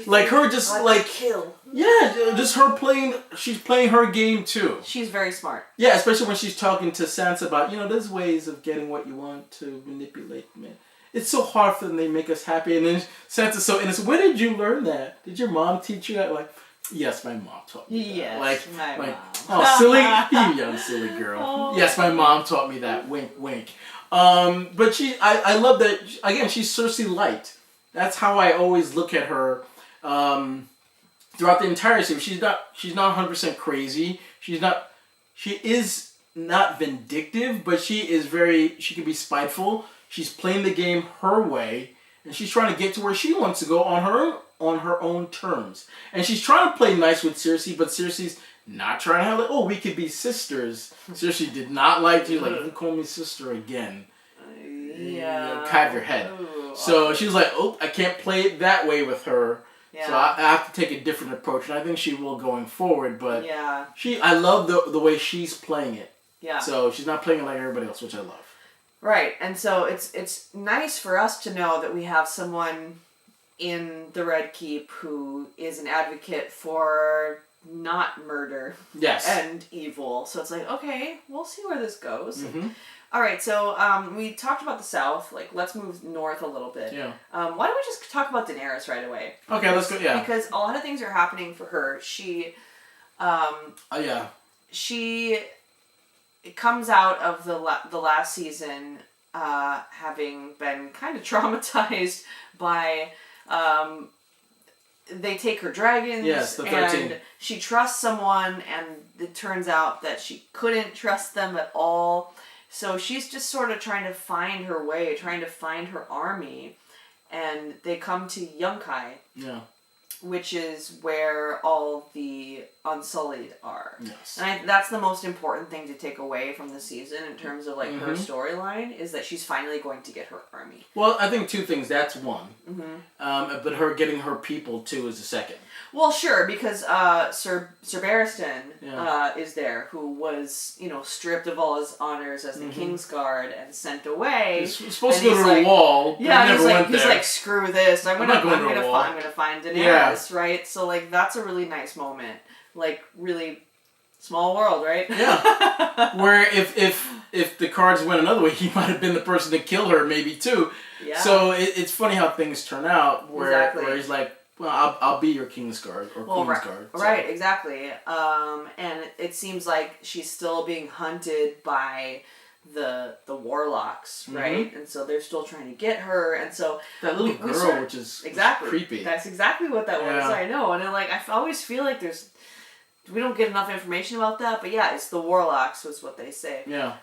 Like her just like
kill.
Yeah, just her playing. She's playing her game too.
She's very smart.
Yeah, especially when she's talking to Sansa about there's ways of getting what you want to manipulate men. It's so hard for them. They make us happy, and then Sansa's so innocent. When did you learn that? Did your mom teach you that? Like, yes, my mom taught me that.
Yes,
like,
my mom.
Oh, silly, you young silly girl. Oh. Yes, my mom taught me that. Wink, wink. But I love that. Again, she's Cersei light. That's how I always look at her throughout the entire series. She's not 100% crazy. She is not vindictive, but she can be spiteful. She's playing the game her way, and she's trying to get to where she wants to go on her own terms. And she's trying to play nice with Cersei, but Cersei's not trying to have like, oh, we could be sisters. Cersei did not like you. Like, you call me sister again. Cut your head. Ooh, so she was like, oh, I can't play it that way with her. Yeah. So I have to take a different approach, and I think she will going forward. But I love the way she's playing it. Yeah. So she's not playing it like everybody else, which I love.
Right, and so it's nice for us to know that we have someone in the Red Keep who is an advocate for not murder.
Yes.
And evil. So it's like, okay, we'll see where this goes. Mm-hmm. All right, so we talked about the South. Like, let's move north a little bit. Yeah. Why don't we just talk about Daenerys right away?
Okay, let's go. Yeah.
Because a lot of things are happening for her. She. She comes out of the last season having been kind of traumatized by. They take her dragons.
Yes, the 13.
And she trusts someone, and it turns out that she couldn't trust them at all. So she's just sort of trying to find her way, trying to find her army, and they come to Yunkai, which is where all the Unsullied are.
Yes.
And that's the most important thing to take away from the season in terms of like her storyline, is that she's finally going to get her army.
Well, I think two things. That's one. Mm-hmm. But her getting her people too is the second.
Well, sure, because Sir Barristan is there, who was, stripped of all his honors as the King's Guard and sent away.
He's supposed to go to the wall.
Yeah, he's like, screw this. I'm gonna find Daenerys, right? So like that's a really nice moment. Like really small world, right?
Yeah. Where if the cards went another way, he might have been the person to kill her, maybe too. Yeah. So it's funny how things turn out. Where he's like, well, I'll be your King's Guard or Queen's Guard. So.
Right, exactly. And it seems like she's still being hunted by the warlocks, right? And so they're still trying to get her, and so
that little girl, which is creepy.
That's exactly what that was. I know, and like I always feel like we don't get enough information about that, but yeah, it's the warlocks was what they say.
Yeah.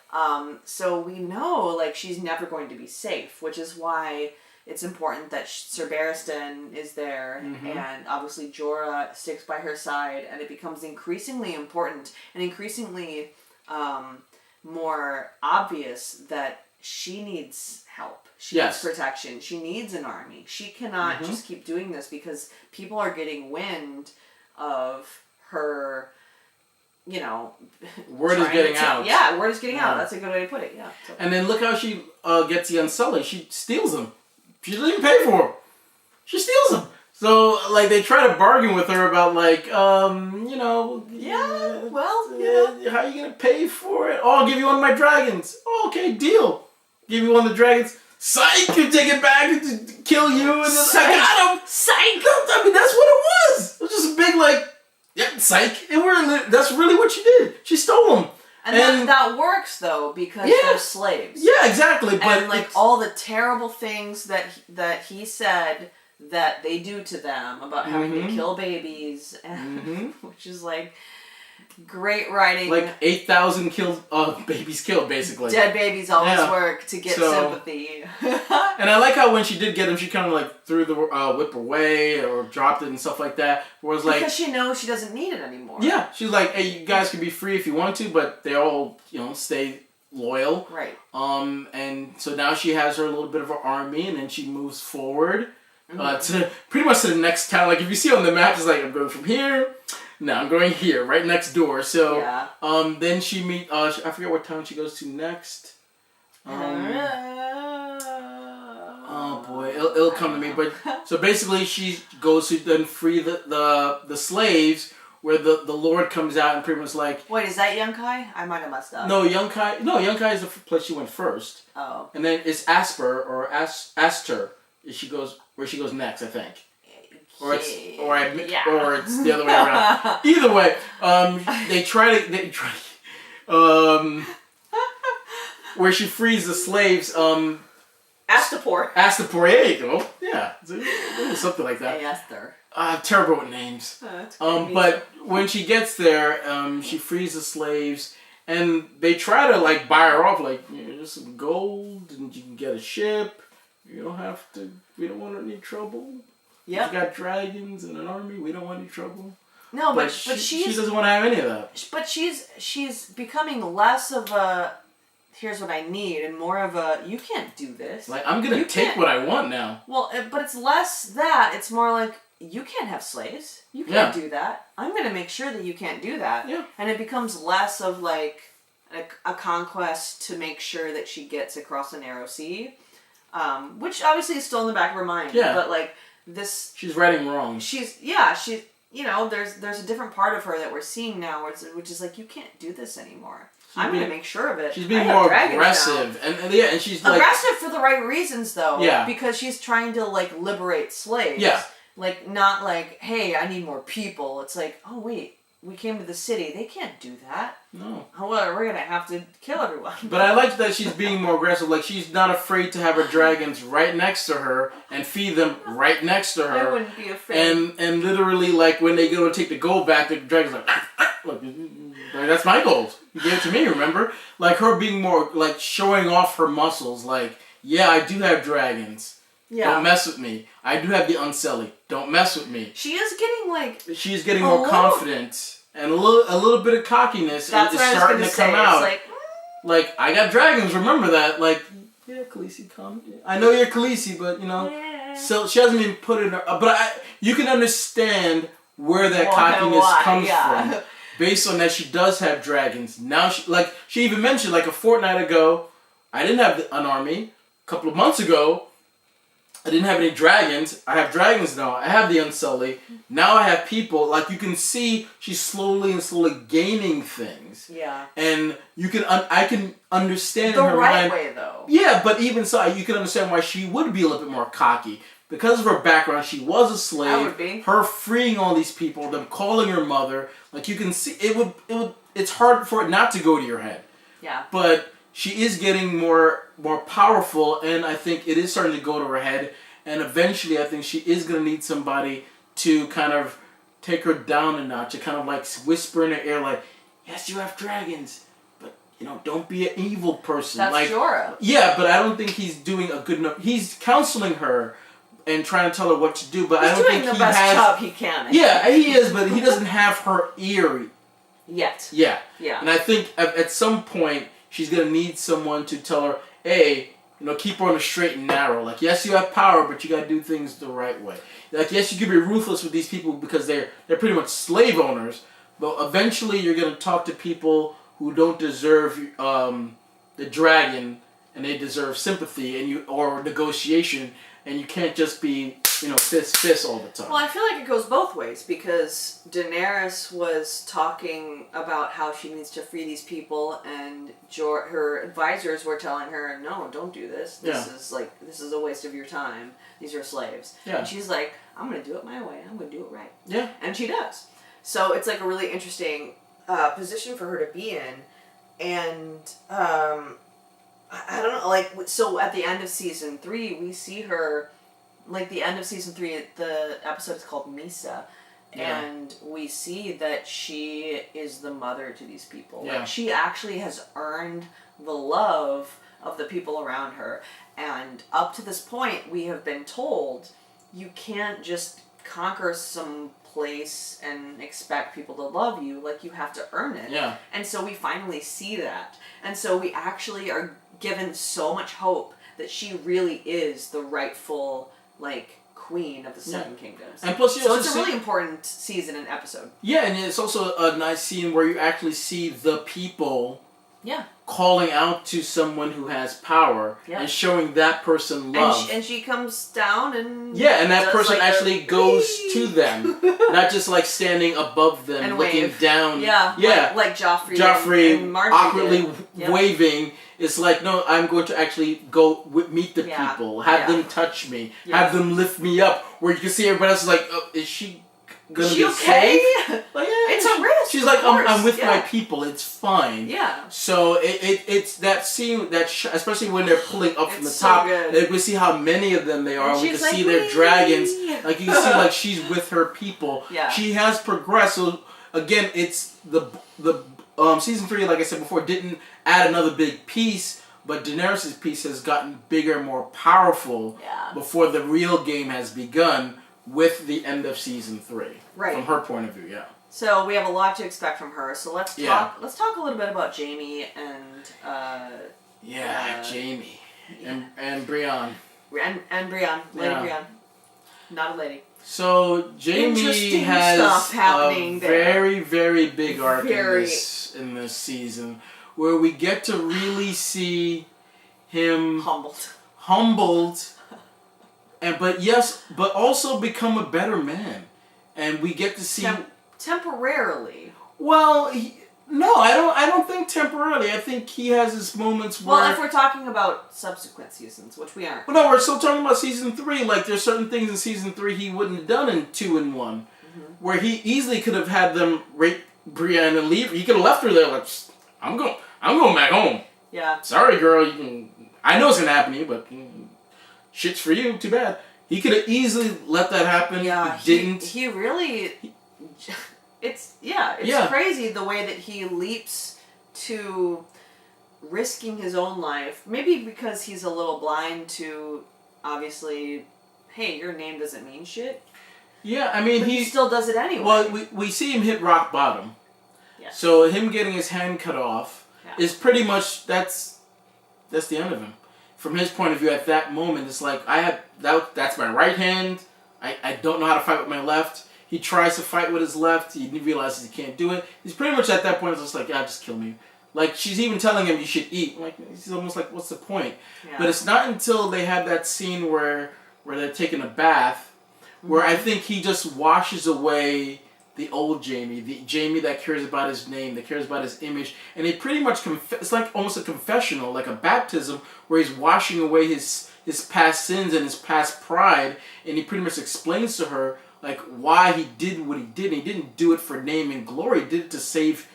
So we know like she's never going to be safe, which is why it's important that Sir Barristan is there, and obviously Jorah sticks by her side, and it becomes increasingly important and increasingly more obvious that she needs help. She needs protection. She needs an army. She cannot just keep doing this because people are getting wind of her,
word is getting out.
Yeah, word is getting out. That's a good way to put it. Yeah. So.
And then look how she gets the Unsullied. She steals them. She doesn't even pay for them. She steals them. So, like, they try to bargain with her about, like,
Yeah, well,
how are you going to pay for it? Oh, I'll give you one of my dragons. Oh, okay, deal. Give you one of the dragons. Psych! You take it back to kill you. And then I got him.
Psych!
I mean, that's what it was. It was just a big, like, psych. That's really what she did. She stole them.
And that works, though, because they're slaves.
Yeah, exactly. But
and, like, all the terrible things that he said that they do to them about having to kill babies, and, which is, like, great writing.
Like 8,000 babies killed, basically.
Dead babies always work to get sympathy.
And I like how when she did get him, she kind of, like, threw the whip away or dropped it and stuff like that. Whereas, like,
because she knows she doesn't need it anymore.
Yeah, she's like, hey, you guys can be free if you want to, but they all, stay loyal.
Right.
And so now she has her little bit of her army, and then she moves forward to pretty much to the next town. Like, if you see on the map, it's like, I'm going from here. No, I'm going here, right next door. So, then she meets, I forget what town she goes to next. Oh boy, it'll come to me. But so basically, she goes to then free the slaves, where the Lord comes out and pretty much like.
Wait, is that Yunkai? I might have messed up.
No, Yunkai is the place she went first.
Oh.
And then it's Asper or Aster. Where she goes next, I think. Or it's the other way around. Either way, they try where she frees the slaves.
Astapor.
There you go. Yeah, something like that.
Hey, Esther.
Terrible with names. But when she gets there, she frees the slaves, and they try to like buy her off, like just some gold, and you can get a ship. You don't have to. We don't want any trouble. Yeah. You got dragons and an army. We don't want any trouble.
No, but she
doesn't want to have any of that.
But she's becoming less of a here's what I need and more of a you can't do this.
Like I'm gonna take what I want now.
Well, but it's less that. It's more like you can't have slaves. You can't do that. I'm gonna make sure that you can't do that.
Yeah.
And it becomes less of like a conquest to make sure that she gets across a narrow sea, which obviously is still in the back of her mind.
Yeah.
But like. She's
writing wrong.
There's a different part of her that we're seeing now, which is like you can't do this anymore. I'm gonna make sure of it.
She's being more aggressive, and she's like,
aggressive for the right reasons though.
Yeah,
because she's trying to like liberate slaves.
Yeah,
like not like hey, I need more people. It's like oh wait, we came to the city. They can't do that.
No.
However, we're gonna have to kill everyone.
But I like that she's being more aggressive. Like she's not afraid to have her dragons right next to her and feed them right next to her.
I wouldn't be afraid.
And literally, like when they go to take the gold back, the dragon's like, look, that's my gold. You gave it to me. Remember? Like her being more like showing off her muscles. Like yeah, I do have dragons. Yeah. Don't mess with me. I do have the Unsullied. Don't mess with me.
She is getting like.
She's getting more confident. And a little bit of cockiness is starting to come out. Like, I got dragons, remember that. Like, yeah, Khaleesi, come. I know you're Khaleesi, but, So she hasn't been put in her... But you can understand where that cockiness comes from. Based on that, she does have dragons. Now, she even mentioned, like, a fortnight ago, I didn't have an army. A couple of months ago, I didn't have any dragons. I have dragons now. I have the Unsullied. Now I have people. Like, you can see she's slowly gaining things.
Yeah.
And I can understand
the
in her
right
mind.
way, though.
Yeah, but even so, you can understand why she would be a little bit more cocky. Because of her background, she was a slave.
I would be.
Her freeing all these people, them calling her mother. Like, you can see, it's hard for it not to go to your head.
Yeah.
But she is getting more powerful, and I think it is starting to go to her head. And eventually, I think she is going to need somebody to kind of take her down a notch, to kind of like whisper in her ear, like, yes, you have dragons, but, don't be an evil person.
That's
like,
Jorah.
Yeah, but I don't think he's doing a good enough. He's counseling her and trying to tell her what to do, but I don't think he has...
He's doing the best job he can.
Yeah, he is, but he doesn't have her ear
yet.
Yeah.
Yeah.
And I think at some point, she's going to need someone to tell her, hey, keep her on the straight and narrow. Like, yes, you have power, but you got to do things the right way. Like, yes, you can be ruthless with these people because they're pretty much slave owners, but eventually you're going to talk to people who don't deserve the dragon, and they deserve sympathy or negotiation, and you can't just be, fist all the time.
Well, I feel like it goes both ways, because Daenerys was talking about how she needs to free these people, and her advisors were telling her, no, don't do this. This is a waste of your time. These are slaves.
Yeah.
And she's like, I'm going to do it my way. I'm going to do it right.
Yeah.
And she does. So it's like a really interesting position for her to be in. And I don't know, like, so at the end of season 3, we see her, like, the end of season 3, the episode is called Misa, and we see that she is the mother to these people.
Yeah.
Like, she actually has earned the love of the people around her, and up to this point, we have been told, you can't just conquer some place and expect people to love you. Like, you have to earn it.
Yeah.
And so we finally see that. And so we actually are given so much hope that she really is the rightful, like, queen of the Seven Kingdoms.
And plus,
so it's a really important season and episode.
Yeah, and it's also a nice scene where you actually see the people
Yeah.
calling out to someone who has power and showing that person love.
And she comes down and...
Yeah, and that person
like
actually goes to them. Not just like standing above them,
and
looking
wave.
down.
Yeah,
yeah.
Like Joffrey and
awkwardly waving. It's like, no, I'm going to actually go meet the people. Have them touch me. Yes. Have them lift me up. Where you can see everybody else is like, oh, is she gonna be
okay?
safe? Like, yeah,
it's a risk.
She's like, I'm with my people. It's fine.
Yeah.
So it's that scene especially when they're pulling up from the top.
So
we see how many of them they are. And we can
like,
see their dragons. Like you can see, like she's with her people.
Yeah.
She has progressed. So again, it's the season 3, like I said before, didn't add another big piece. But Daenerys' piece has gotten bigger, more powerful before the real game has begun with the end of season 3.
Right.
From her point of view, yeah.
So we have a lot to expect from her. So let's talk. Let's talk a little bit about Jaime and.
Jaime and Brienne.
And Brienne, Lady Brienne, not a lady.
So Jaime has a very, very big arc in this season, where we get to really see him humbled, but also become a better man, and we get to see
temporarily.
Well, no, I don't think temporarily. I think he has his moments where.
Well, if we're talking about subsequent seasons, which we aren't.
Well, no, we're still talking about season 3. Like, there's certain things in season 3 he wouldn't have done in 2 and 1, where he easily could have had them rape Brienne and leave. He could have left her there like, I'm going back home.
Yeah.
Sorry, girl. I know it's gonna happen to you, but shit's for you. Too bad. He could have easily let that happen.
Yeah.
He didn't.
He really. It's crazy the way that he leaps to risking his own life. Maybe because he's a little blind to, obviously, hey, your name doesn't mean shit.
Yeah, I mean,
but he still does it anyway.
Well, we see him hit rock bottom.
Yeah.
So him getting his hand cut off is pretty much that's the end of him. From his point of view, at that moment, it's like that's my right hand. I don't know how to fight with my left. He tries to fight with his left. He realizes he can't do it. He's pretty much at that point just like, yeah, just kill me. Like, she's even telling him you should eat. Like, he's almost like, what's the point? Yeah. But it's not until they have that scene where they're taking a bath, where I think he just washes away the old Jamie, the Jamie that cares about his name, that cares about his image, and he pretty much it's like almost a confessional, like a baptism, where he's washing away his past sins and his past pride, and he pretty much explains to her like why he did what he did. He didn't do it for name and glory. He did it to save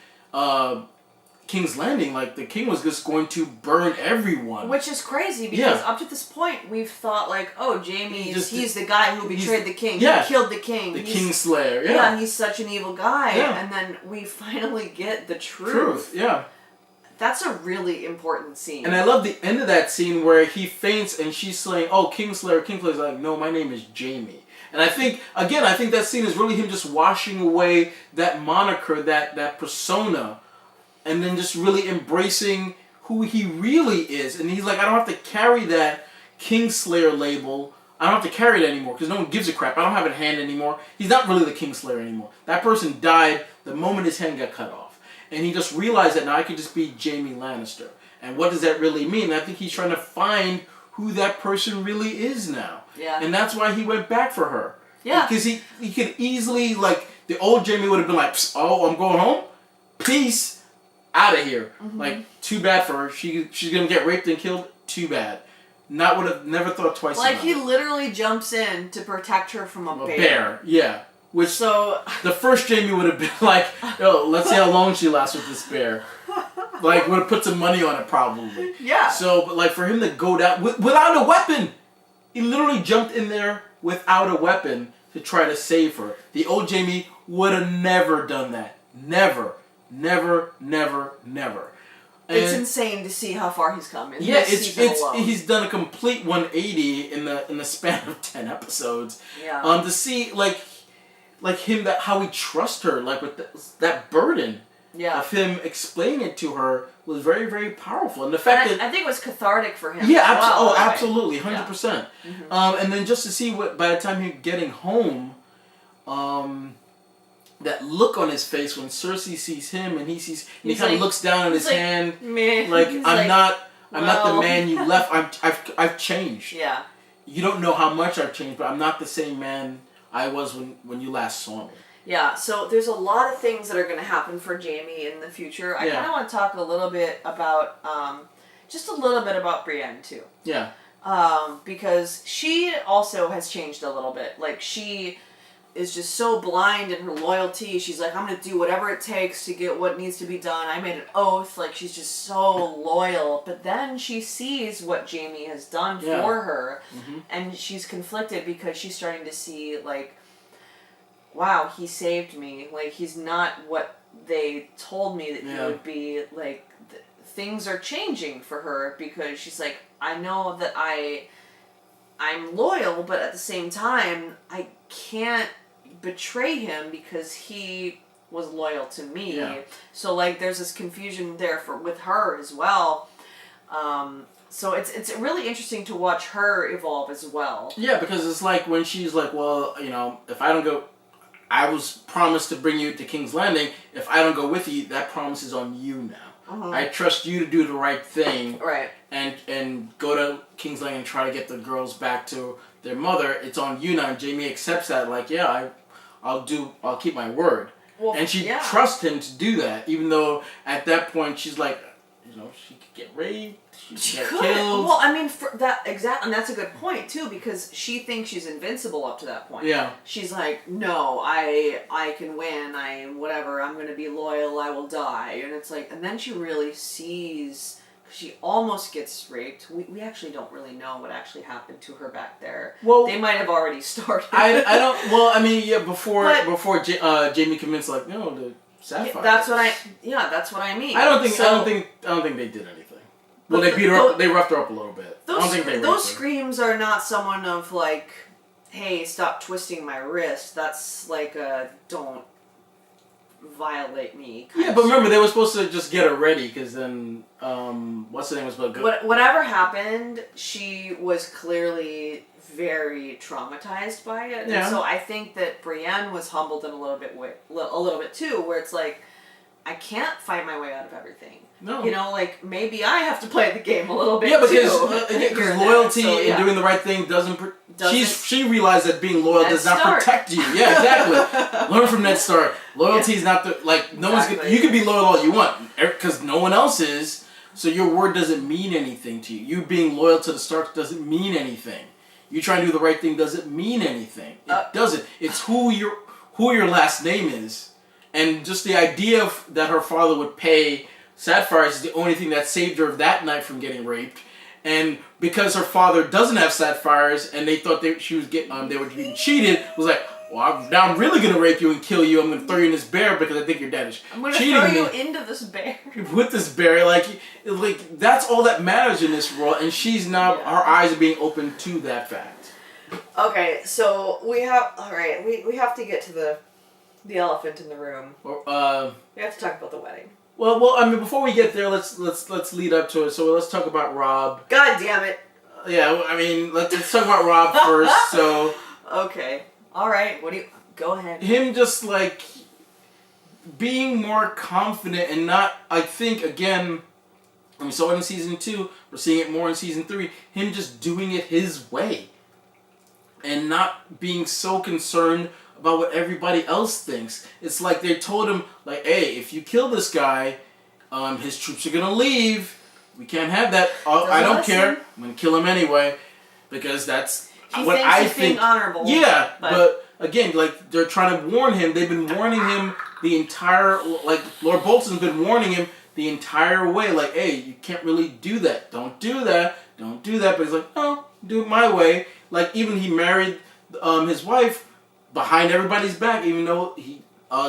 King's Landing. Like, the king was just going to burn everyone.
Which is crazy, because up to this point, we've thought, like, oh, he's the guy who betrayed the king. He killed the king.
The Kingslayer,
Yeah, he's such an evil guy. Yeah. And then we finally get the truth.
Yeah.
That's a really important scene.
And I love the end of that scene where he faints and she's saying, oh, Kingslayer. Kingslayer's like, no, my name is Jamie. And I think that scene is really him just washing away that moniker, that persona, and then just really embracing who he really is. And he's like, I don't have to carry that Kingslayer label. I don't have to carry it anymore because no one gives a crap. I don't have a hand anymore. He's not really the Kingslayer anymore. That person died the moment his hand got cut off. And he just realized that now I could just be Jaime Lannister. And what does that really mean? I think he's trying to find who that person really is now. Yeah. And that's why he went back for her. Yeah. Because he could easily, like, the old Jaime would have been like, oh, I'm going home? Peace. Out of here. Mm-hmm. Like, too bad for her. She's going to get raped and killed. Too bad. Would have never thought twice about it.
Like, he literally jumps in to protect her from a bear.
Bear, yeah. Which, the first Jaime would have been like, yo, let's see how long she lasts with this bear. Like, would have put some money on it, probably. Yeah. So, but like, for him to go down without a weapon, he literally jumped in there without a weapon to try to save her. The old Jaime would have never done that. Never. Never, never, never. And
it's insane to see how far he's come.
He's done a complete 180 in the span of 10 episodes. Yeah. To see like him, how he trusts her, like with that burden. Yeah. Of him explaining it to her was very, very powerful, and the fact
I think it was cathartic for him.
Yeah, absolutely, 100%. Yeah. Mm-hmm. And then just to see what by the time he's getting home, that look on his face when Cersei sees him, and he kind of looks down at his hand, like I'm not the man you left. I've changed. Yeah. You don't know how much I've changed, but I'm not the same man I was when you last saw me.
Yeah, so there's a lot of things that are going to happen for Jaime in the future. I kind of want to talk a little bit about, just a little bit about Brienne too. Yeah. Because she also has changed a little bit. Like, she is just so blind in her loyalty. She's like, I'm going to do whatever it takes to get what needs to be done. I made an oath. Like, she's just so loyal. But then she sees what Jaime has done for her. Mm-hmm. And she's conflicted because she's starting to see, like, wow, he saved me. Like, he's not what they told me that he would be. Like, things are changing for her because she's like, I know that I'm loyal, but at the same time, I can't betray him because he was loyal to me. Yeah. So, like, there's this confusion there with her as well. So it's really interesting to watch her evolve as well.
Yeah, because it's like when she's like, well, you know, if I don't go, I was promised to bring you to King's Landing. If I don't go with you, that promise is on you now. Uh-huh. I trust you to do the right thing. Right. And go to King's Landing and try to get the girls back to their mother. It's on you now. And Jaime accepts that. Like, yeah, I'll keep my word. Well, and she trusts him to do that, even though at that point she's like, you know, she could get raped. She could get killed.
Well, I mean, for that exactly, and that's a good point too, because she thinks she's invincible up to that point. Yeah. She's like, no, I can win. I'm gonna be loyal. I will die. And it's like, and then she really sees. She almost gets raped. We actually don't really know what actually happened to her back there. Well, they might have already started.
I don't. Well, I mean, yeah. Before Jaime convinced, like, no, the sapphire.
That's what I mean.
I don't think they did anything. Well, they beat her up. They roughed her up a little bit. I don't think they raped her.
Those screams are not someone of like, hey, stop twisting my wrist. That's like a don't violate me.
Yeah, but remember, they were supposed to just get her ready, because then, what's the name was supposed to go?
Whatever happened, she was clearly very traumatized by it.
Yeah.
And so I think that Brienne was humbled in a little bit too, where it's like, I can't fight my way out of everything.
No.
You know, like, maybe I have to play the game a little bit
because loyalty and doing the right thing doesn't she realized that being loyal does not protect you. Yeah, exactly. Learn from Ned Stark. Loyalty is not the, like, no one's gonna, you can be loyal all you want, because no one else is, so your word doesn't mean anything to you. You being loyal to the Starks doesn't mean anything. You trying to do the right thing doesn't mean anything. It doesn't. It's who your last name is. And just the idea that her father would pay sapphires is the only thing that saved her that night from getting raped. And because her father doesn't have sapphires, and they thought they were being cheated, was like, well, now I'm really gonna rape you and kill you. I'm gonna throw you in this bear because I think your dad is cheating me.
I'm gonna throw you into this bear.
With this bear, like that's all that matters in this world, and she's now her eyes are being opened to that fact.
Okay, so we have we have to get to the elephant in the room. We have to talk about the wedding.
Well, I mean, before we get there, let's lead up to it. So let's talk about Robb.
God damn it!
Yeah, I mean, let's talk about Robb first. So.
Okay. All right. Go ahead.
Him just like being more confident and not. I think again, we saw it in season 2. We're seeing it more in season 3. Him just doing it his way, and not being so concerned about what everybody else thinks. It's like they told him, like, hey, if you kill this guy, his troops are gonna leave. We can't have that. I don't care. I'm gonna kill him anyway, because that's what I think. Being
honorable.
Yeah, but again, like, they're trying to warn him. They've been warning him the entire, like, Lord Bolton's been warning him the entire way, like, hey, you can't really do that. Don't do that. Don't do that. But he's like, no, do it my way. Like, even he married his wife behind everybody's back, even though he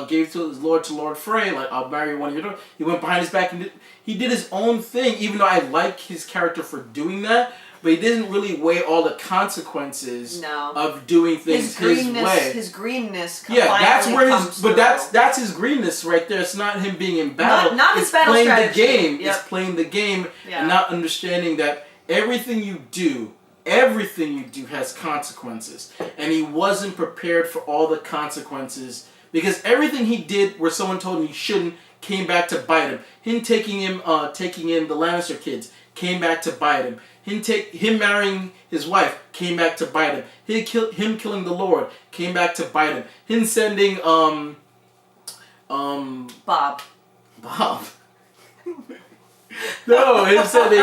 gave to Lord Frey, like, I'll marry one of your daughters. He went behind his back and he did his own thing, even though I like his character for doing that, but he didn't really weigh all the consequences of doing things his way.
His greenness.
Yeah, that's where that's his greenness right there. It's not him being in battle.
Not his battle
playing
strategy.
The game.
Yep.
It's playing the game and not understanding that everything you do has consequences. And he wasn't prepared for all the consequences, because everything he did where someone told him he shouldn't came back to bite him. Him taking in the Lannister kids came back to bite him. Him marrying his wife came back to bite him. Him killing the Lord came back to bite him. Him sending
Bob.
No, him sending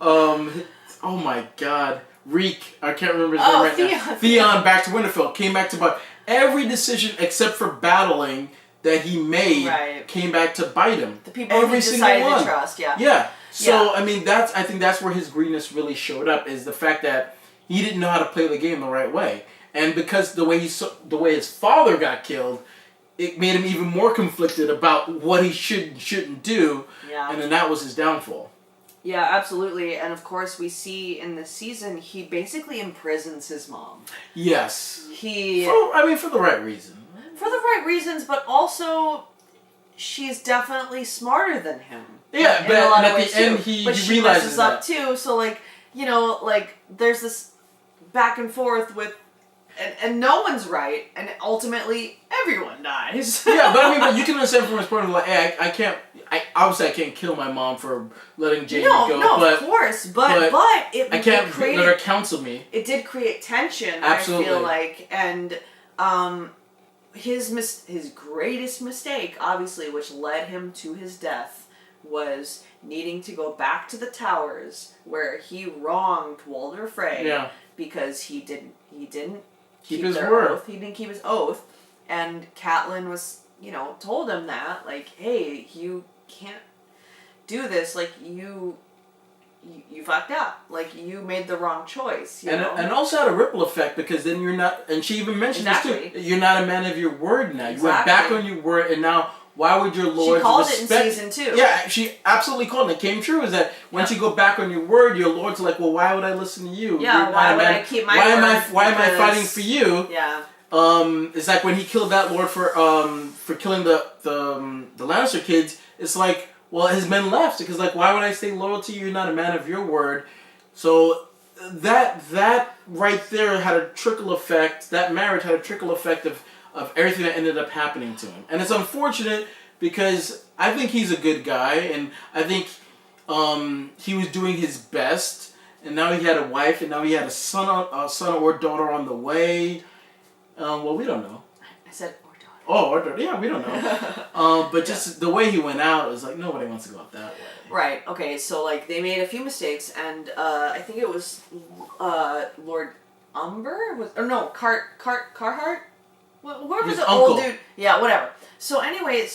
oh my God, Reek. I can't remember his name right now. Theon back to Winterfell came back to bite. Every decision except for battling that he made came back to bite him.
The people he decided to trust,
Yeah. So, I mean, I think that's where his greenness really showed up, is the fact that he didn't know how to play the game the right way. And because the way his father got killed, it made him even more conflicted about what he shouldn't do. Yeah. And then that was his downfall.
Yeah, absolutely. And of course, we see in this season, he basically imprisons his mom.
Yes.
For
the right reason.
For the right reasons, but also, she's definitely smarter than him.
Yeah, but at the end, he realizes that.
Up too, so, like, you know, like, there's this back and forth with, and no one's right, and ultimately, everyone dies.
Yeah, but you can understand from his point of view, like, hey, I can't kill my mom for letting Jaime go.
No, of course, but
I can't let her counsel me.
It did create tension,
absolutely.
I feel like, and, his greatest mistake, obviously, which led him to his death, was needing to go back to the towers where he wronged Walder Frey because he didn't keep his word. He didn't keep his oath, and Catelyn was, told him that, like, hey, you can't do this, like, you fucked up. Like, you made the wrong choice.
And also had a ripple effect, because then you're not, and she even mentioned this too, you're not a man of your word now. You went back on your word, and now why would your lords respect...
She called it in season 2.
Yeah, she absolutely called it. It came true, is that once you go back on your word, your lords are like, well, why would I listen to you?
Yeah, why would I keep my word?
Why am I fighting for you?
Yeah.
it's like when he killed that lord for killing the Lannister kids. It's like, well, his men left because like, why would I stay loyal to you? You're not a man of your word. So that right there had a trickle effect. That marriage had a trickle effect of everything that ended up happening to him, and it's unfortunate because I think he's a good guy, and I think he was doing his best, and now he had a wife, and now he had a son or daughter on the way. Well, we don't know.
I said or daughter.
Oh, or daughter. Yeah, we don't know. But just the way he went out, it was like nobody wants to go out that way.
Right. Okay. So like they made a few mistakes, and I think it was Lord Umber Carhart. Whoever was the old dude. Yeah. Whatever. So anyway,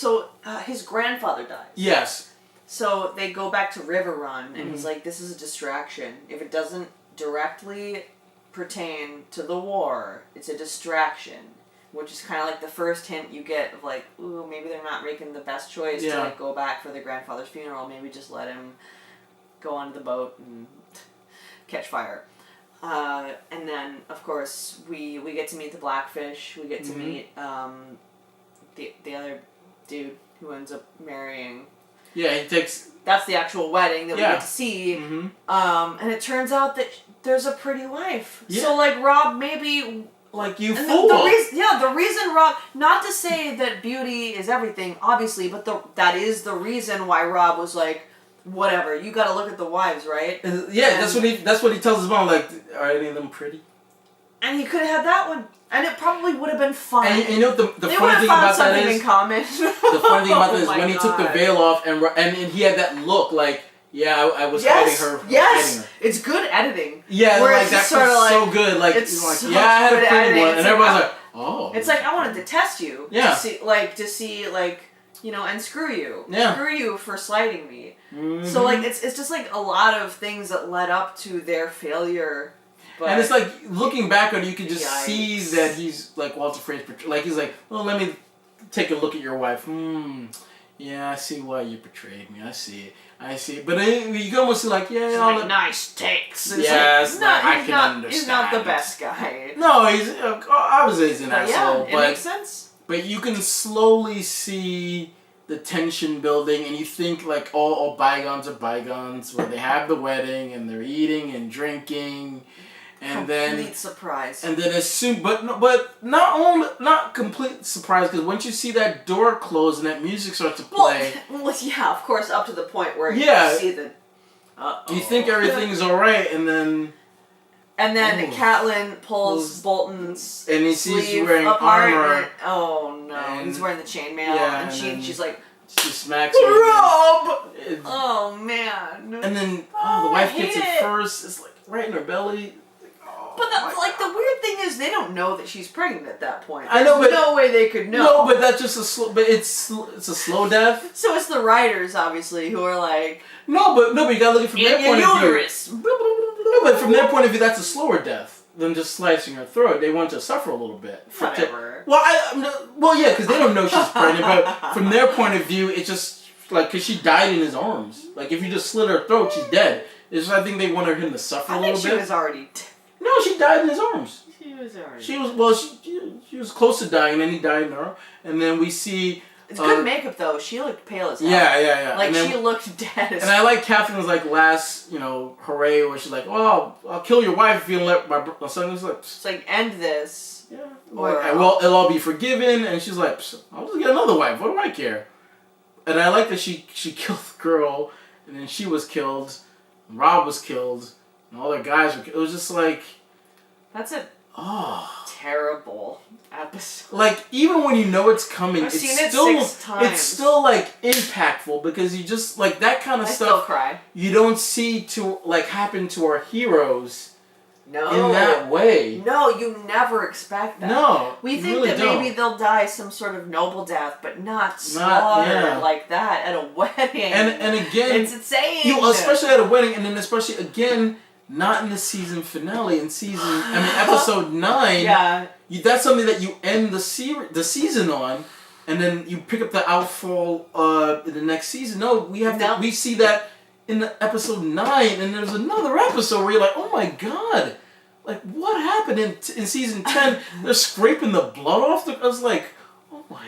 his grandfather dies.
Yes.
So they go back to Riverrun, and he's like, "This is a distraction. If it doesn't directly pertain to the war, it's a distraction," which is kind of like the first hint you get of like, ooh, maybe they're not making the best choice to like go back for their grandfather's funeral. Maybe just let him go onto the boat and catch fire. And then of course we get to meet the Blackfish. We get to meet the other dude who ends up marrying.
Yeah, he takes.
That's the actual wedding that we get to see. And it turns out that there's a pretty wife. Yeah. So like Rob maybe
like you fool.
The reason Rob, not to say that beauty is everything, obviously, but that is the reason why Rob was like, whatever, you got to look at the wives, right?
That's what he tells his mom, like, are any of them pretty?
And he could have had that one. And it probably would have been fun.
And you know the funny thing about that is...
in common.
The funny thing about that is when he took the veil off and he had that look like, yeah, I was hiding her.
Yes!
Hiding her.
It's good editing.
Yeah,
where
like, that's so good. Like,
it's
like
so
yeah, I had a pretty
editing.
one. And everyone's like, oh.
It's like, I wanted to test you.
Yeah.
To see, you know, and screw you.
Yeah.
Screw you for slighting me. So, like, it's just, like, a lot of things that led up to their failure. But
and it's like, looking back on it, you can just see that he's, like, Walter Frey's portrayal. Like, he's like, well, let me take a look at your wife. Yeah, I see why you betrayed me. I see it. But you can almost see, like, yeah.
Like, nice takes.
Yes, I can understand.
He's not the best guy.
No, he's, obviously he's an asshole.
Yeah, it makes sense.
But you can slowly see the tension building, and you think, like, all bygones are bygones, where they have the wedding, and they're eating and drinking. And
complete surprise.
And then as soon, but not complete surprise, because once you see that door close and that music starts to play.
Well, yeah, of course, up to the point where you see the.
You think everything's all right, and then.
And then Catelyn pulls Bolton's
and he sees
sleeve
wearing
apart.
armor.
Oh no, and he's wearing the chainmail, and she's like.
She smacks him.
Rob! Oh man.
And then the wife gets it first. It's like right in her belly.
But the weird thing is they don't know that she's pregnant at that point.
I know, but
no way they could know.
No, but that's just a slow. But it's a slow death.
So it's the writers, obviously, who are like.
No, but you gotta look at it from their point of view. No, but from their point of view, that's a slower death than just slicing her throat. They want to suffer a little bit.
Whatever.
Yeah, because they don't know she's pregnant. But from their point of view, it's just like because she died in his arms. Like if you just slit her throat, she's dead. It's just, I think they wanted him to suffer a little bit.
I think she was already.
No, she died in his arms.
She was already.
She was close to dying, and then he died in her. And then we see.
It's good makeup though. She looked pale as hell.
Yeah.
Like she looked dead as.
And I like Catherine's like last, hooray, where she's like, "Oh, I'll kill your wife if you don't let my son." It's
like end this.
Yeah. Well, it'll all be forgiven, and she's like, "I'll just get another wife. What do I care?" And I like that she killed the girl, and then she was killed, and Rob was killed, and all their guys were killed. It was just like.
That's a terrible episode.
Like even when you know it's coming,
I've seen it 6 times.
It's still like impactful because you just like that kind of stuff.
I still cry.
You don't see happen to our heroes.
No.
In that way.
No, you never expect that.
No.
We think that maybe they'll die some sort of noble death, but not slaughtered like that at a wedding.
And again,
it's insane.
Especially at a wedding, and then especially again. Not in the season finale. Episode 9.
Yeah.
That's something that you end the season on, and then you pick up the outfall in the next season. No, we see that in the episode 9, and there's another episode where you're like, oh my god, like, what happened in season 10? They're scraping the blood off I was like, oh my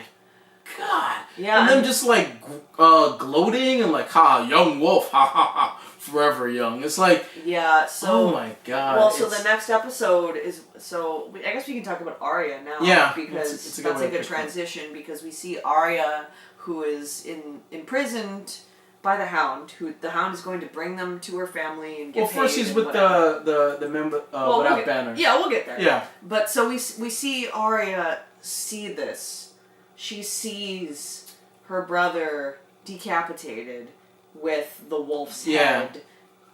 God.
Yeah.
And then just like gloating and like, ha, young wolf, ha ha ha, forever young. It's like,
yeah. So,
oh my God.
Well, so the next episode is I guess we can talk about Arya now.
Yeah,
because
it's
that's a good transition because we see Arya, who is imprisoned by the Hound. Who the Hound is going to bring them to her family and get paid.
Well, first he's with the member without banners.
Yeah, we'll get there.
Yeah.
But so we see Arya see this. She sees her brother decapitated with the wolf's head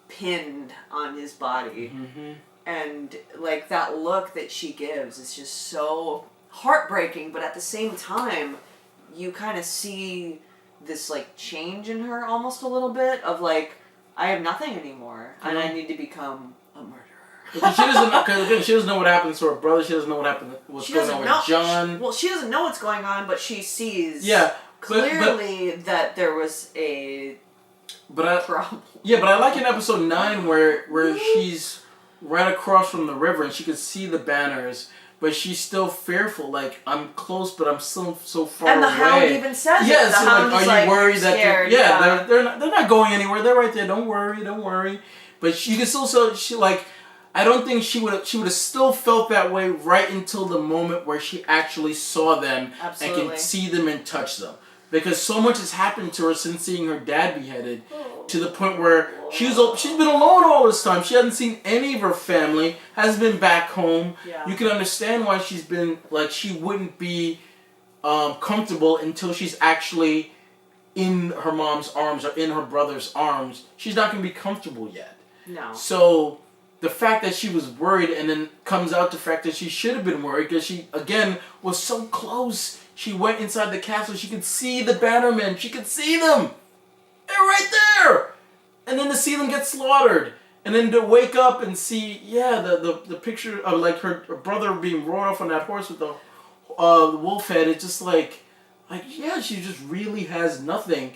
pinned on his body. Mm-hmm. And like that look that she gives is just so heartbreaking, but at the same time you kind of see this like change in her almost a little bit of like, I have nothing anymore and I need to become a murderer.
Because she doesn't know what happens to her brother. She doesn't know what's going on with John.
She doesn't know what's going on, but she sees clearly that there was a problem.
Yeah, but I like in episode 9 where she's right across from the river and she can see the banners, but she's still fearful. Like, I'm close, but I'm still so far away.
And the Hound even says it.
Yeah,
the Hound is
are you worried
scared,
that they're not going anywhere. They're right there. Don't worry. But you can still she like. I don't think she would have still felt that way right until the moment where she actually saw them and can see them and touch them. Because so much has happened to her since seeing her dad beheaded, to the point where she's been alone all this time. She hasn't seen any of her family, hasn't been back home.
Yeah.
You can understand why she's been, like, she wouldn't be comfortable until she's actually in her mom's arms or in her brother's arms. She's not going to be comfortable yet.
No.
So the fact that she was worried, and then comes out the fact that she should have been worried because she, again, was so close. She went inside the castle. She could see the bannermen. She could see them. They're right there. And then to see them get slaughtered. And then to wake up and see, the picture of like her brother being rode off on that horse with the wolf head. It's just like, she just really has nothing.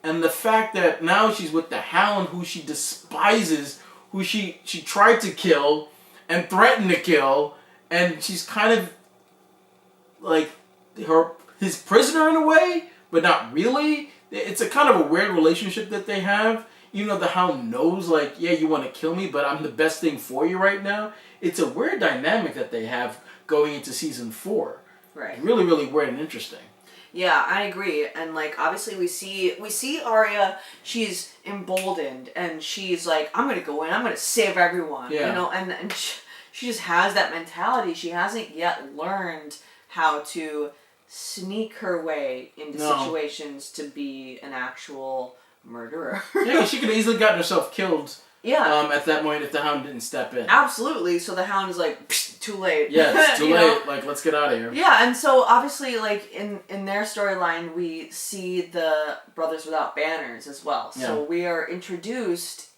And the fact that now she's with the Hound, who she despises, who she tried to kill and threatened to kill, and she's kind of like his prisoner in a way, but not really. It's a kind of a weird relationship that they have. Even though the Hound knows, like, yeah, you want to kill me, but I'm the best thing for you right now. It's a weird dynamic that they have going into season 4.
Right.
Really, really weird and interesting.
Yeah, I agree. And like obviously we see Arya, she's emboldened and she's like, I'm gonna go in, I'm gonna save everyone.
Yeah.
You know, and she just has that mentality. She hasn't yet learned how to sneak her way into situations to be an actual murderer.
Yeah, she could have easily gotten herself killed.
Yeah.
At that point, if the Hound didn't step in.
Absolutely. So the Hound is like, too late.
Yeah, it's too late.
Know?
Like, let's get out of here.
Yeah, and so obviously, like in their storyline, we see the Brothers Without Banners as well. Yeah. So we are introduced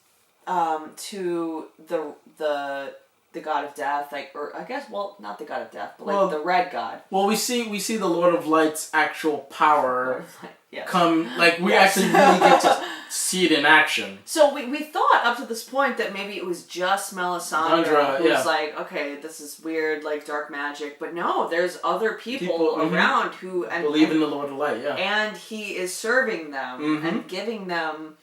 to the God of Death, like, or I guess, well, not the God of Death, but like the Red God.
Well, we see the Lord of Light's actual power
yes.
come, like, we actually really get to see it in action.
So we thought up to this point that maybe it was just Melisandre who was like, okay, this is weird, like dark magic, but no, there's other people around who
believe in the Lord of Light,
and he is serving them and giving them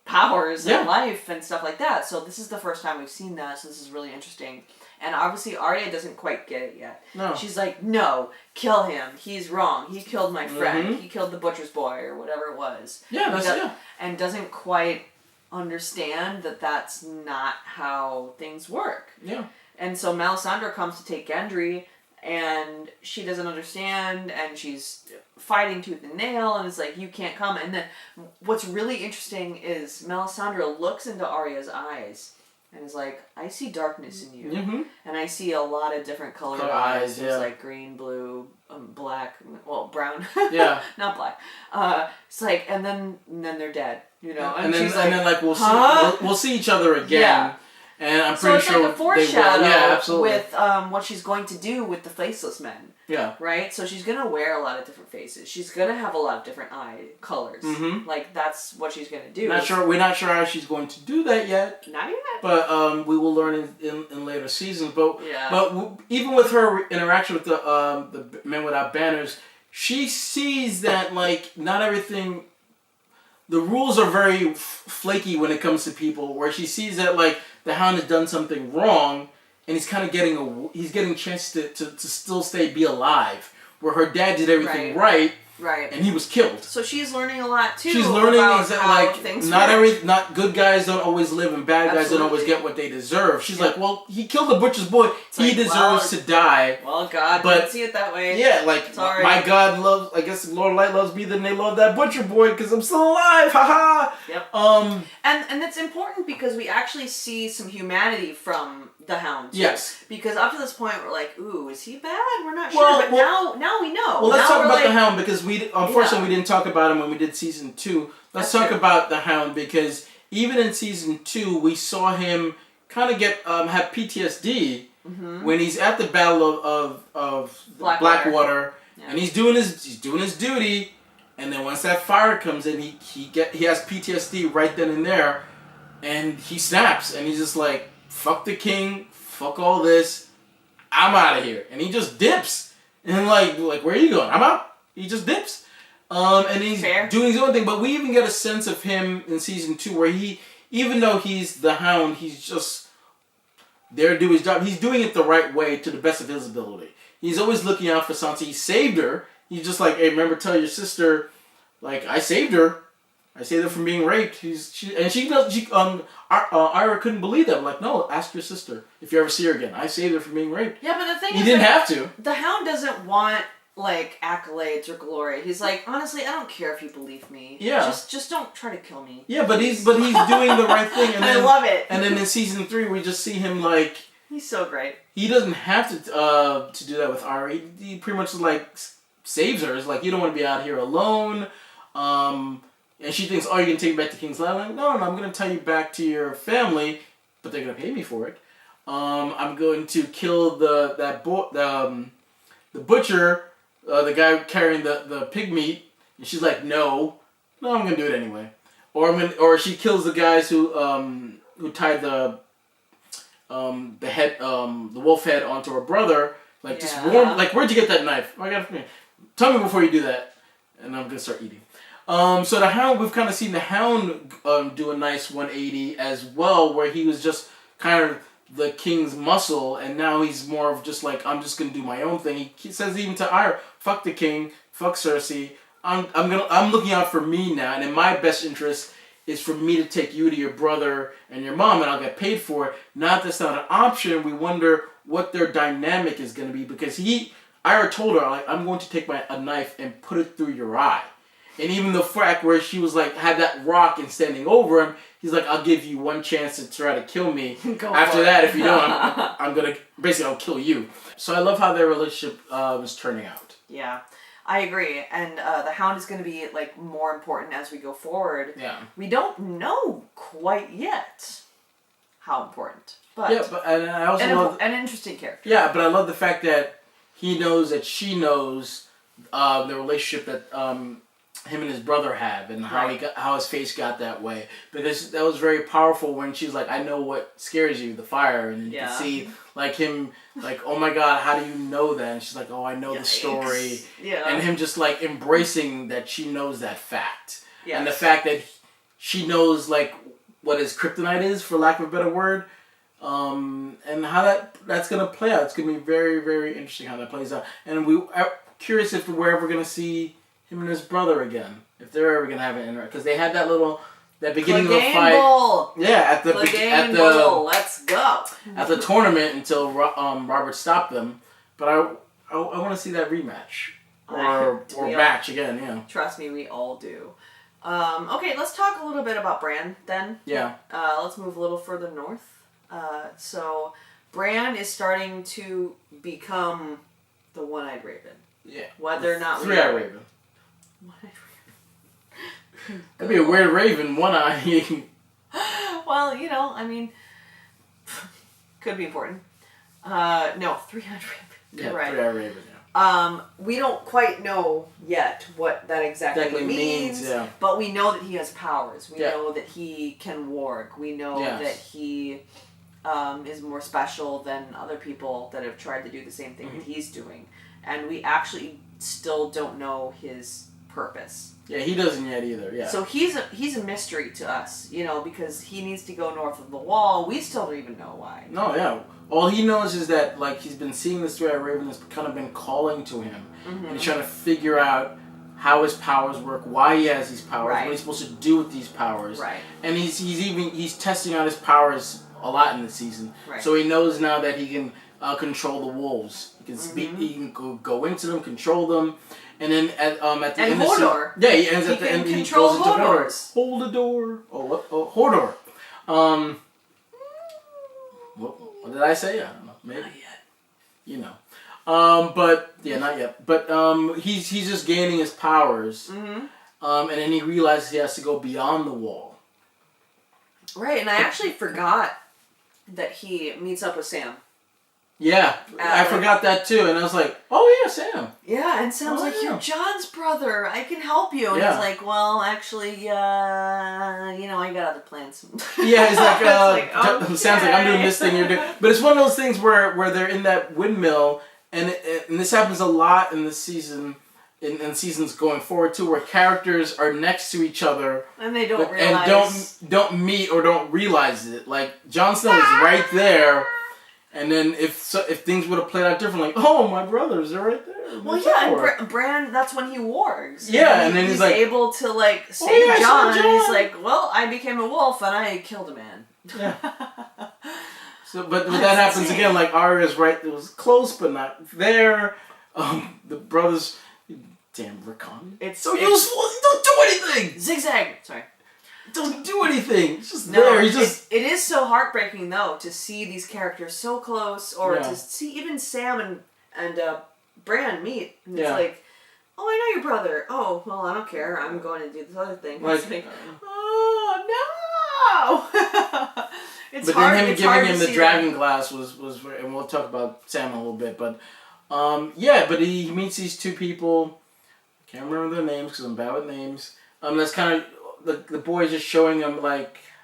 powers and life and stuff like that. So this is the first time we've seen that, so this is really interesting. And obviously Arya doesn't quite get it yet. No. She's like, no, kill him. He's wrong. He killed my friend. He killed the butcher's boy or whatever it was.
Yeah,
and doesn't quite understand that that's not how things work.
Yeah.
And so Melisandre comes to take Gendry, and she doesn't understand, and she's fighting tooth and nail, and it's like, you can't come. And then what's really interesting is Melisandre looks into Arya's eyes and is like, I see darkness in you. And I see a lot of different colored eyes. There's like green, blue, black, well, brown. Yeah. Not black. It's like, and then they're dead, you know.
And then we'll see each other again. Yeah. And I'm pretty sure
it's like a foreshadow
absolutely.
with what she's going to do with the faceless men.
Yeah.
Right? So she's going to wear a lot of different faces. She's going to have a lot of different eye colors.
Mm-hmm.
Like, that's what she's going to do.
We're not sure how she's going to do that yet.
Not yet.
But we will learn in later seasons. But
yeah.
Even with her interaction with the Men Without Banners, she sees that, like, not everything... The rules are very flaky when it comes to people, where she sees that, like, the Hound has done something wrong, and he's kind of getting a chance to still be alive. Where her dad did everything right, and he was killed.
So she's learning a lot too.
She's learning
about
that,
how
like,
things
not good guys don't always live, and bad guys don't always get what they deserve. She's like, well, he killed the butcher's boy. He deserves to die.
Well, God,
but
didn't see it that way.
Yeah, like, my God loves. I guess the Lord of Light loves me, then they love that butcher boy because I'm still alive. Haha.
Yep. And it's important because we actually see some humanity from the Hound.
Yes.
Because up to this point, we're like, ooh, is he bad? We're not sure. But now we know.
Well, let's talk about the Hound because unfortunately we didn't talk about him when we did season 2. Let's talk about the Hound because even in season 2 we saw him kind of have PTSD when he's at the Battle of Blackwater, and he's doing his duty, and then once that fire comes in, he has PTSD right then and there, and he snaps, and he's just like, fuck the king, fuck all this, I'm out of here, and he just dips, and like where are you going? I'm out. He just dips, and he's doing his own thing. But we even get a sense of him in season 2 where even though he's the Hound, he's just there to do his job. He's doing it the right way to the best of his ability. He's always looking out for Sansa. He saved her. He's just like, hey, remember, tell your sister, like, I saved her. I saved her from being raped. Ira couldn't believe that. I'm like, no, ask your sister if you ever see her again. I saved her from being raped.
Yeah, but the thing
is, he didn't have to.
The Hound doesn't want, like, accolades or glory. He's like, honestly, I don't care if you believe me.
Yeah.
Just don't try to kill me.
Yeah, but he's doing the right thing. And then,
I love it.
And then in season 3, we just see him, like...
He's so great.
He doesn't have to do that with Ira. He pretty much, like, saves her. It's like, you don't want to be out here alone. And she thinks, oh, you're going to take me back to King's Landing? No, I'm going to tie you back to your family, but they're going to pay me for it. I'm going to kill the butcher, the guy carrying the pig meat. And she's like, no, I'm going to do it anyway. Or she kills the guys who tied the wolf head onto her brother. Like, just warm. Like, where'd you get that knife? Oh, I got it from you. Tell me before you do that, and I'm going to start eating. So the Hound, we've kind of seen the Hound do a nice 180 as well, where he was just kind of the king's muscle, and now he's more of just like, I'm just gonna do my own thing. He says even to Ira, fuck the king, fuck Cersei. I'm looking out for me now, and in my best interest is for me to take you to your brother and your mom, and I'll get paid for it. Now that's not an option, we wonder what their dynamic is gonna be, because Ira told her, like, I'm going to take a knife and put it through your eye. And even the fact where she was like, had that rock and standing over him, he's like, I'll give you one chance to try to kill me. After that, if you don't, I'm going to, basically, I'll kill you. So I love how their relationship is turning out.
Yeah, I agree. And the Hound is going to be, like, more important as we go forward.
Yeah.
We don't know quite yet how important. But
yeah, and I also love...
An interesting character.
Yeah, but I love the fact that he knows that she knows the relationship that... him and his brother have, and how his face got that way, because that was very powerful when she's like, I know what scares you, the fire, and you can see like him like, oh my God, how do you know that? And she's like, oh, I know the story, and him just like embracing that she knows that fact, and the fact that she knows like what his kryptonite is, for lack of a better word, and how that's gonna play out. It's gonna be very, very interesting how that plays out, and we are curious if we're ever gonna see him and his brother again, if they're ever gonna have an interaction, because they had that beginning of the fight.
Bowl.
Yeah, at the
let's go
at the tournament until Robert stopped them. But I want to see that rematch or match again. Yeah.
Trust me, we all do. Okay, let's talk a little bit about Bran then.
Yeah.
Let's move a little further north. So Bran is starting to become the One-Eyed Raven.
Yeah.
Whether or not
Three-Eyed Raven. That'd be a weird raven, one eye.
Well, I mean, Could be important. No, 300.
Yeah,
right.
3-eyed raven.
We don't quite know yet what that exactly means, but we know that he has powers. We know that he can warg. We know that he is more special than other people that have tried to do the same thing that he's doing. And we actually still don't know his purpose.
Yeah, he doesn't yet either, yeah.
So he's a mystery to us, because he needs to go north of the wall. We still don't even know why.
No, yeah. All he knows is that, he's been seeing this 3-eyed raven that's kind of been calling to him. Mm-hmm. And he's trying to figure out how his powers work, why he has these powers, what he's supposed to do with these powers.
Right.
And he's testing out his powers a lot in this season. Right. So he knows now that he can control the wolves. He can speak, he can go into them, control them. And then at the end
Hodor.
He ends at the end. He goes into Hodor. Hold the door. Hodor. What did I say? I don't know. Maybe.
Not yet.
But yeah, not yet. But he's just gaining his powers. Mm-hmm. And then he realizes he has to go beyond the wall.
Right, and I actually forgot that he meets up with Sam.
Yeah, I forgot that too, and I was like, "Oh yeah, Sam."
Yeah, and Sam's like, "You're John's brother. I can help you." And he's like, "Well, actually, I got other plans."
Yeah, he's like, okay. Sam's like, "I'm doing this thing, you're doing." But it's one of those things where they're in that windmill, and this happens a lot in the season, in seasons going forward too, where characters are next to each other
and they don't realize,
and don't meet or don't realize it. Like Jon Snow is right there. And then if things would have played out differently, oh, my brothers, they're right there.
Well, yeah, and Bran, that's when he wargs.
Yeah, and then he's like,
able to save Jon, and he's like, well, I became a wolf and I killed a man.
Yeah. So, but that happens again. Like Arya's right, it was close but not there. The brothers, damn Rickon. It's so useful. He don't do anything.
Zigzag. Sorry.
Doesn't do anything. It's just there. He's just.
It is so heartbreaking though to see these characters so close, or to see even Sam and Bran meet. And it's like, oh, I know your brother. Oh, well, I don't care. I'm going to do this other thing. Oh no! It's
but
hard.
Then him giving him the dragon glass was, and we'll talk about Sam a little bit, but but he meets these two people. I can't remember their names because I'm bad with names. That's kind of. The boy is just showing him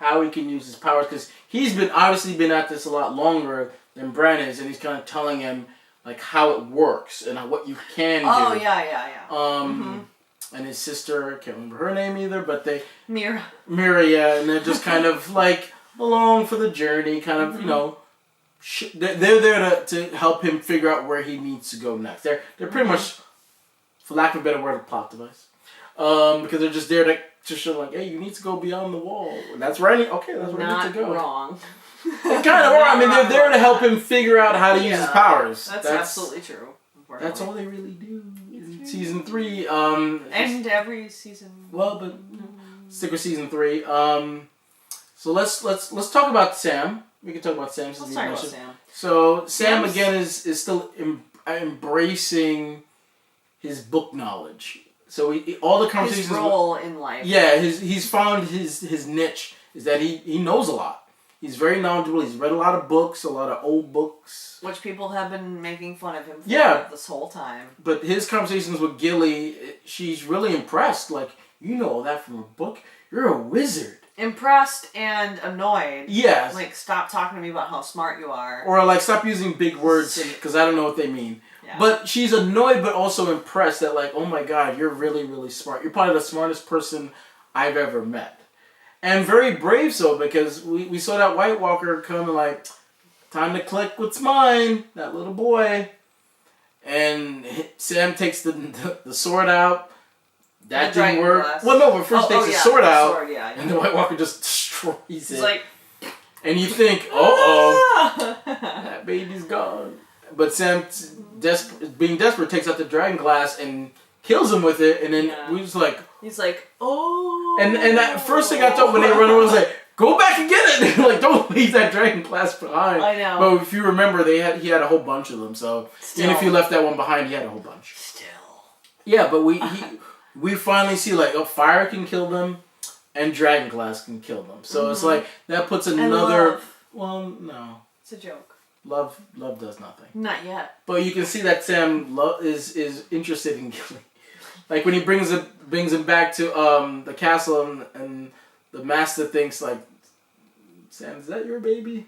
how he can use his powers, because he's obviously been at this a lot longer than Bran is, and he's kind of telling him how it works and what you can do.
Oh yeah.
And his sister, I can't remember her name either, but
Mira,
and they're just kind of along for the journey, kind of they're there to help him figure out where he needs to go next. They're pretty much, for lack of a better word, a plot device, because they're just there to. Just show hey, you need to go beyond the wall. That's right. Okay, that's where you need to go.
Not wrong.
Kind of wrong. I mean, they're there to help him figure out how to use his powers.
That's absolutely true.
That's all they really do in season 3.
And every season.
Well, but stick with season 3. So let's talk about Sam. We can talk about Sam.
Let's talk about Sam.
So Sam again is still embracing his book knowledge. So all the conversations.
His role in life.
Yeah, he's found his niche is that he knows a lot. He's very knowledgeable. He's read a lot of books, a lot of old books,
which people have been making fun of him for this whole time.
But his conversations with Gilly, she's really impressed. You know all that from a book. You're a wizard.
Impressed and annoyed.
Yes.
Stop talking to me about how smart you are.
Or stop using big words because I don't know what they mean. Yeah. But she's annoyed but also impressed that oh my god, you're really, really smart. You're probably the smartest person I've ever met. And very brave so, because we saw that White Walker come and time to click what's mine, that little boy. And Sam takes the sword out. That didn't work. Glass. Well, no, but first takes the sword out, and the White Walker just destroys it.
He's
and you think, uh-oh, that baby's gone. But Sam, being desperate, takes out the dragon glass and kills him with it, and then we just
he's oh.
And that first thing I thought when they run away was go back and get it. Don't leave that dragon glass behind.
I know.
But if you remember, he had a whole bunch of them. So even if you left that one behind, he had a whole bunch.
Still.
Yeah, but we finally see fire can kill them, and dragon glass can kill them. So it's that puts another. Well, no.
It's a joke.
Love does nothing.
Not yet.
But you can see that Sam is interested in Gilly. Like when he brings him back to the castle and the master thinks like, Sam, is that your baby?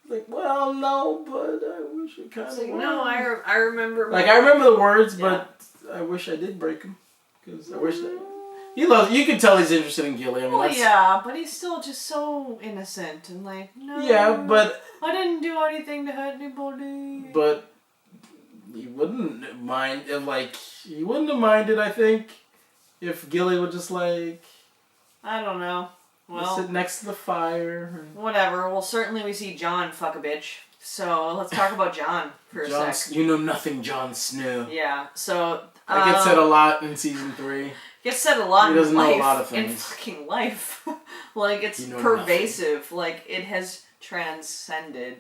Like, well, no, but I wish it kind of was.
No, I remember.
Like I remember the words, but I wish I did break them because I wish that. He loves. You can tell he's interested in Gilly. I mean,
yeah, but he's still just so innocent and like, no.
Yeah, but
I didn't do anything to hurt anybody.
But he wouldn't mind he wouldn't have minded. I think if Gilly would just like.
I don't know. Well,
sit next to the fire.
Whatever. Well, certainly we see Jon fuck a bitch. So let's talk about Jon for a sec.
You know nothing, Jon Snow.
Yeah. So.
That gets said a lot in season 3.
Gets said a lot.
He doesn't
in life,
know a lot of things.
In fucking life, like it's pervasive. Nothing. Like it has transcended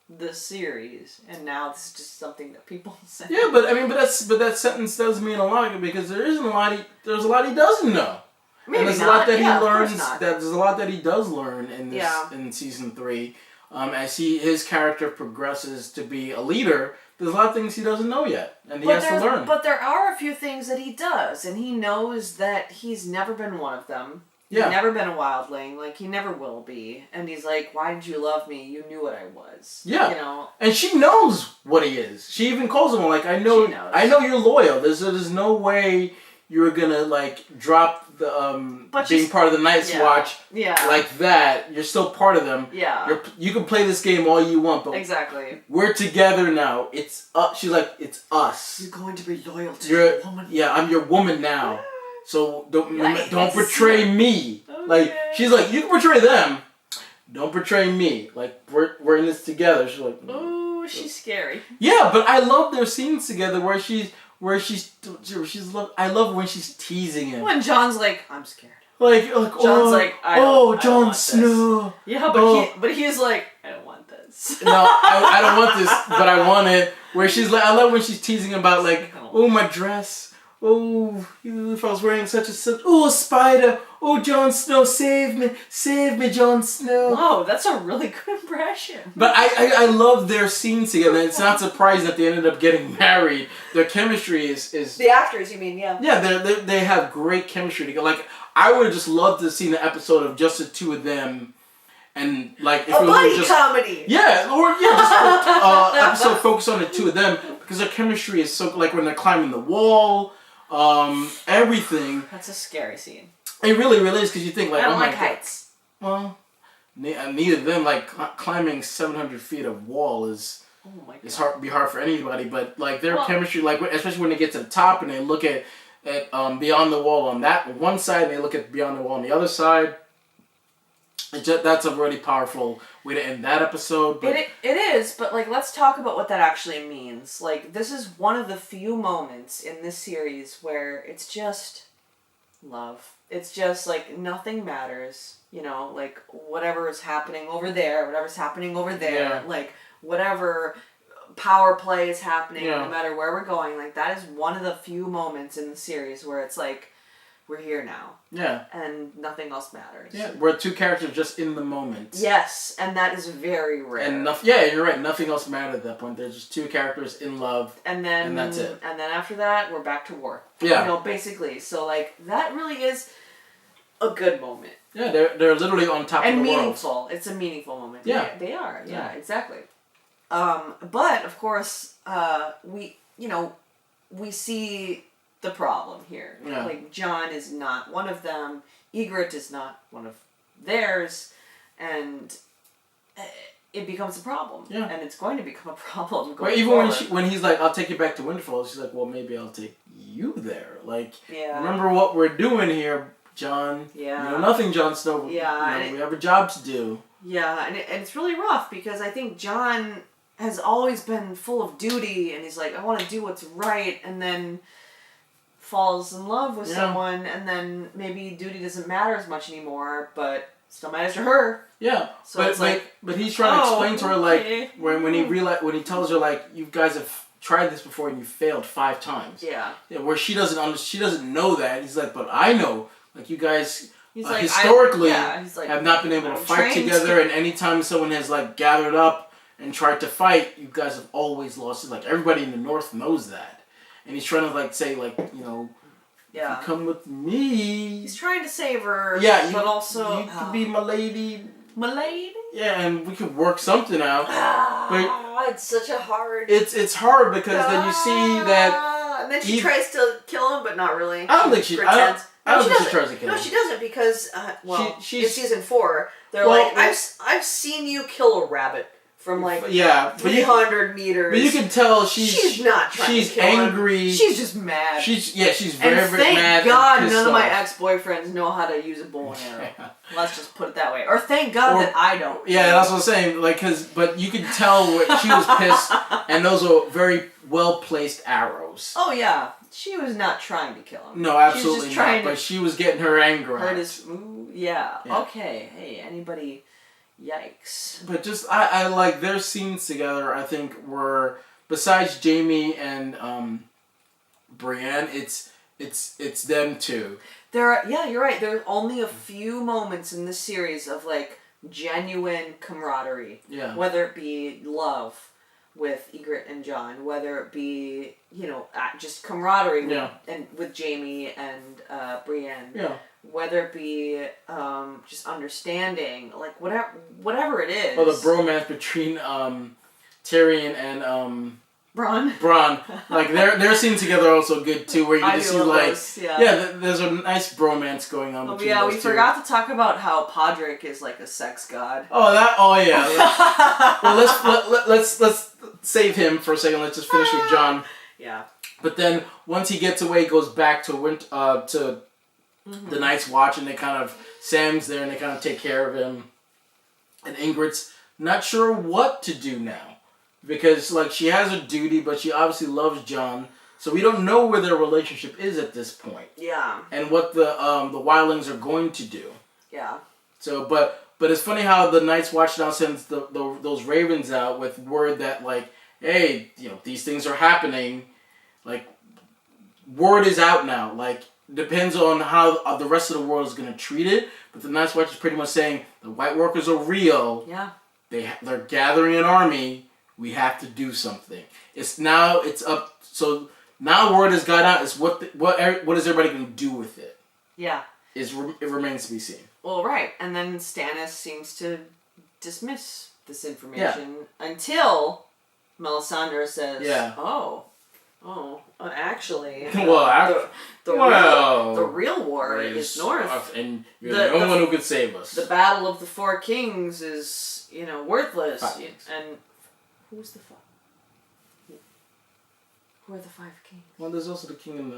the series, and now it's just something that people say.
Yeah, but I mean, but that sentence does mean a lot because there's a lot he doesn't know.
Maybe
and there's
not.
a lot that
he
learns. There's a lot that he does learn in this in season 3. As his character progresses to be a leader, there's a lot of things he doesn't know yet, and he has to learn.
But there are a few things that he does, and he knows that he's never been one of them. He's never been a wildling, like he never will be. And he's like, "Why did you love me? You knew what I was."
Yeah,
you know.
And she knows what he is. She even calls him like, "I know you're loyal. There's no way you're gonna like drop the being part of the Night's Watch like that. You're still part of them.
Yeah,
you can play this game all you want, but
exactly.
We're together now. It's She's like, it's us.
You're going to be loyal to your woman.
Yeah, I'm your woman now. So don't betray me. Okay. Like she's like, you can betray them. Don't betray me. Like we're in this together. She's like,
ooh, she's scary.
Yeah, but I love their scenes together where she's I love when she's teasing him.
When Jon's like, I'm scared.
Like
Jon's like,
Jon Snow.
Yeah, but he's like, I don't want this.
No, I don't want this, but I want it. Where she's like, I love when she's teasing about like, oh my dress. Oh, if I was wearing such. Oh, a spider. Oh, Jon Snow, save me, Jon Snow.
Wow, that's a really good impression.
But I love their scenes together. It's not surprising that they ended up getting married. Their chemistry is
the actors, you mean? Yeah.
Yeah, they have great chemistry together. Like I would have just loved to see an episode of just the two of them. And like if
a buddy comedy.
Yeah, or just episode focused on the two of them because their chemistry is so like when they're climbing the wall, everything.
That's a scary scene.
It really is because you think like
I don't like heights.
Well, neither of them like climbing 700 feet of wall is. Oh my God. It's hard for anybody, but like their chemistry, like especially when they get to the top and they look at beyond the wall on that one side, and they look at beyond the wall on the other side. That's a really powerful way to end that episode. But
it is, but like let's talk about what that actually means. Like this is one of the few moments in this series where it's just love. It's just like nothing matters, you know, like whatever is happening over there, like whatever power play is happening, no matter where we're going, like that is one of the few moments in the series where it's like we're here now.
Yeah.
And nothing else matters.
Yeah, we're two characters just in the moment.
Yes, and that is very rare.
And you're right. Nothing else mattered at that point. There's just two characters in love,
and that's it. And then after that, we're back to war.
Yeah.
You know, basically. So like that really is a good moment.
Yeah, they're literally on top of the world.
And meaningful. It's a meaningful moment.
Yeah.
They are. Yeah, exactly. But of course, we see the problem here.
Yeah.
Like Jon is not one of them. Ygritte is not one of theirs, and it becomes a problem.
Yeah.
And it's going to become a problem.
Even when he's like, "I'll take you back to Winterfell," she's like, "Well, maybe I'll take you there." Like, remember what we're doing here, Jon.
Yeah.
You know nothing, Jon Snow.
Yeah.
We have a job to do.
Yeah, and it's really rough because I think Jon has always been full of duty, and he's like, I want to do what's right, and then falls in love with someone, and then maybe duty doesn't matter as much anymore, but still matters to her.
Yeah,
so
but he's trying to explain to her like when he tells her like you guys have tried this before and you failed 5 times.
Yeah.
Where she doesn't know that. He's like, but I know. Like you guys
historically
have not been able to fight together, and anytime someone has like gathered up and tried to fight, you guys have always lost. Like, everybody in the North knows that. And he's trying to, like, say, like, you know,
yeah.
you come with me.
He's trying to save her.
Yeah,
but also...
You could be my lady.
My lady?
Yeah, and we could work something out.
But it's such a hard...
It's hard because then you see that...
And then she tries to kill him, but not really.
I don't think she...
pretends.
I don't think she tries to kill him.
No, she doesn't because,
she's,
in season 4, they're like, I've seen you kill a rabbit from, like, 300 meters.
But you can tell she's
not trying to kill
angry.
Him. She's just mad.
She's very, very mad.
Thank God none of my ex-boyfriends know how to use a bow and arrow. Let's just put it that way. Or thank God that I don't.
Yeah, that's what I'm saying. Like, but you could tell she was pissed, and those are very well-placed arrows.
Oh, yeah. She was not trying to kill him.
No, absolutely not. But she was getting her anger out.
Yeah. Okay. Hey, anybody... Yikes.
But just, I like their scenes together, I think, were, besides Jamie and Brienne, it's them two.
You're right. There are only a few moments in this series of, like, genuine camaraderie.
Yeah.
Whether it be love with Ygritte and Jon, whether it be, you know, just camaraderie with Jamie and Brienne.
Yeah.
Whether it be just understanding, like whatever it is.
Well, the bromance between Tyrion and
Bronn.
Like their scene together are also good too, where you just see like there's a nice bromance going on between those
we forgot to talk about how Podrick is like a sex god.
Oh yeah. Well, let's save him for a second. Let's just finish with Jon.
Yeah.
But then once he gets away, he goes back to the Night's Watch, and Sam's there, and they kind of take care of him. And Ingrid's not sure what to do now, because like she has a duty, but she obviously loves Jon, so we don't know where their relationship is at this point.
Yeah. And
what the wildlings are going to do.
Yeah.
So, but it's funny how the Night's Watch now sends those ravens out with word that like, hey, you know, these things are happening. Like, word is out now. Like, depends on how the rest of the world is going to treat it. But the Night's Watch is pretty much saying the White Walkers are real.
Yeah.
They're gathering an army. We have to do something. It's up. So now word has got out. It's what is everybody going to do with it?
Yeah.
It remains to be seen.
Well, right. And then Stannis seems to dismiss this information until Melisandre says, actually, the real war is north,
and you're the only one who could save us.
The battle of the Four Kings is, worthless. And who's the who are the 5 kings?
Well, there's also the king in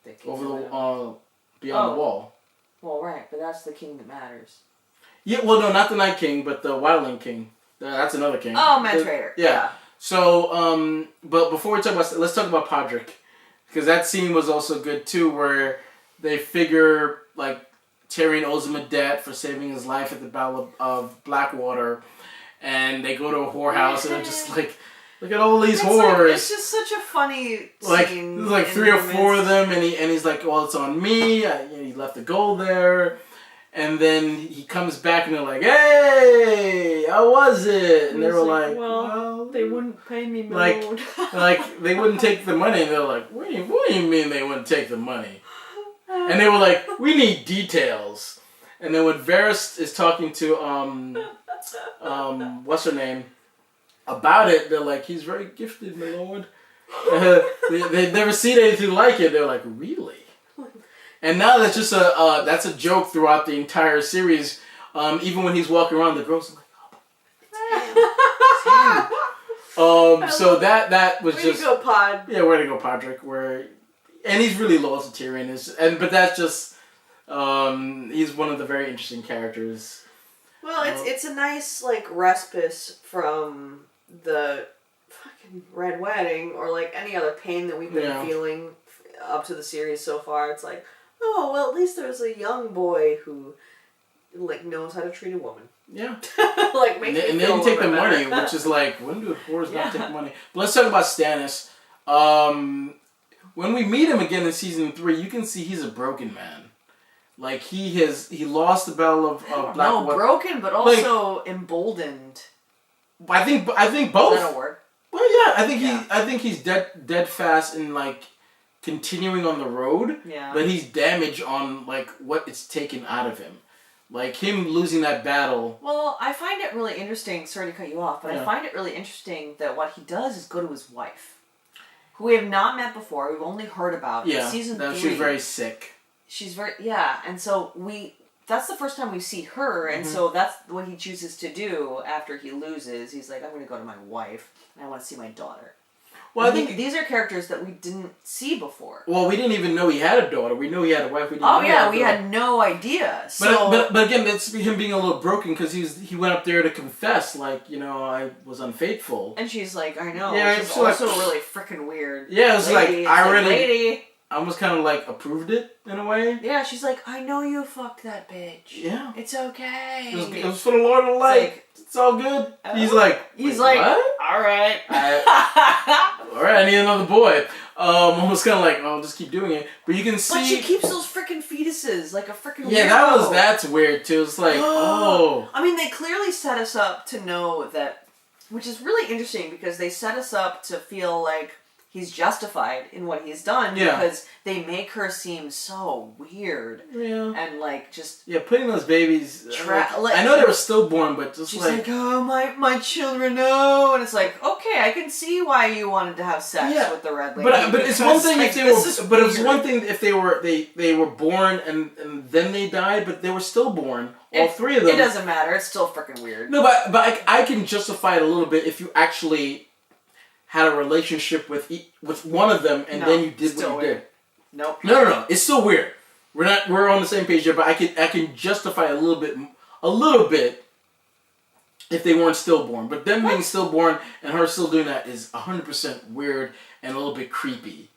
beyond
the wall.
Well, right, but that's the king that matters.
Yeah, well, no, not the Night King, but the Wildling King. That's another king.
Oh, Mantrader.
Yeah. So, but before we talk about, let's talk about Podrick, because that scene was also good too, where they figure like Tyrion owes him a debt for saving his life at the Battle of Blackwater, and they go to a whorehouse and they're just like, look at all these whores.
It's just such a funny
scene. There's like 3 or 4 of them, and he's like, well, it's on me. He left the gold there. And then he comes back and they're like, hey, how was it? And they were like, well,
they wouldn't pay me,
like they wouldn't take the money. And they're like, what do you mean they wouldn't take the money? And they were like, we need details. And then when Varys is talking to, what's her name, about it, they're like, he's very gifted, my lord. They've never seen anything like it. They're like, really? And now that's just that's a joke throughout the entire series. Even when he's walking around, the girls are like, oh, it's him. So that was just...
Way to go, Pod.
Yeah, way to go, Podrick. And he's really loyal to Tyrion. But that's just... he's one of the very interesting characters.
Well, it's a nice, like, respite from the fucking Red Wedding or, like, any other pain that we've been feeling up to the series so far. It's like... Oh, well, at least there's a young boy who, like, knows how to treat a woman.
Yeah.
Like,
and they can take the money, which is like, when do whores not take money? But let's talk about Stannis. When we meet him again in season 3, you can see he's a broken man. Like, he lost the Battle of Blackwater.
No, broken, but also emboldened.
I think both.
Is that a word?
Well, yeah, I think he's dead fast in like continuing on the road.
Yeah.
But he's damaged on like what it's taken out of him. Like him losing that battle.
Well, I find it really interesting. Sorry to cut you off, but I find it really interesting that what he does is go to his wife, who we have not met before. We've only heard about.
Yeah.
Season 3.
She's very sick.
She's very and so that's the first time we see her, and so that's what he chooses to do after he loses. He's like, I'm going to go to my wife, and I want to see my daughter. Well, I think these are characters that we didn't see before.
Well, we didn't even know he had a daughter. We knew he had a wife. We
had no idea.
But again, that's him being a little broken because he went up there to confess, like, I was unfaithful.
And she's like, I know.
Yeah,
she's also like, really freaking weird.
Yeah, it's
lady.
like I really. Lady. I almost kind of like approved it in a way.
Yeah, she's like, I know you fucked that bitch.
Yeah.
It's okay.
It was for the Lord of Light. It's all good. He's like,
what? All right.
All right, I need another boy. Almost kind of like, I'll just keep doing it. But you can see.
But she keeps those freaking fetuses like a freaking weirdo.
Yeah, that's weird too. It's like, oh.
I mean, they clearly set us up to know that, which is really interesting because they set us up to feel like he's justified in what he's done because they make her seem so weird.
Yeah.
And like just...
Yeah, putting those babies... I know they were stillborn, but just
she's like, oh, my children, no. And it's like, okay, I can see why you wanted to have sex with the red lady.
But it's one thing if they were... But it's one thing if they were born and then they died, but they were stillborn. All three of them.
It doesn't matter. It's still freaking weird.
No, but I can justify it a little bit if you actually had a relationship with one of them and then you did what you did.
Nope.
No. It's still weird. We're on the same page here, but I can justify a little bit if they weren't stillborn. But them being stillborn and her still doing that is 100% weird and a little bit creepy.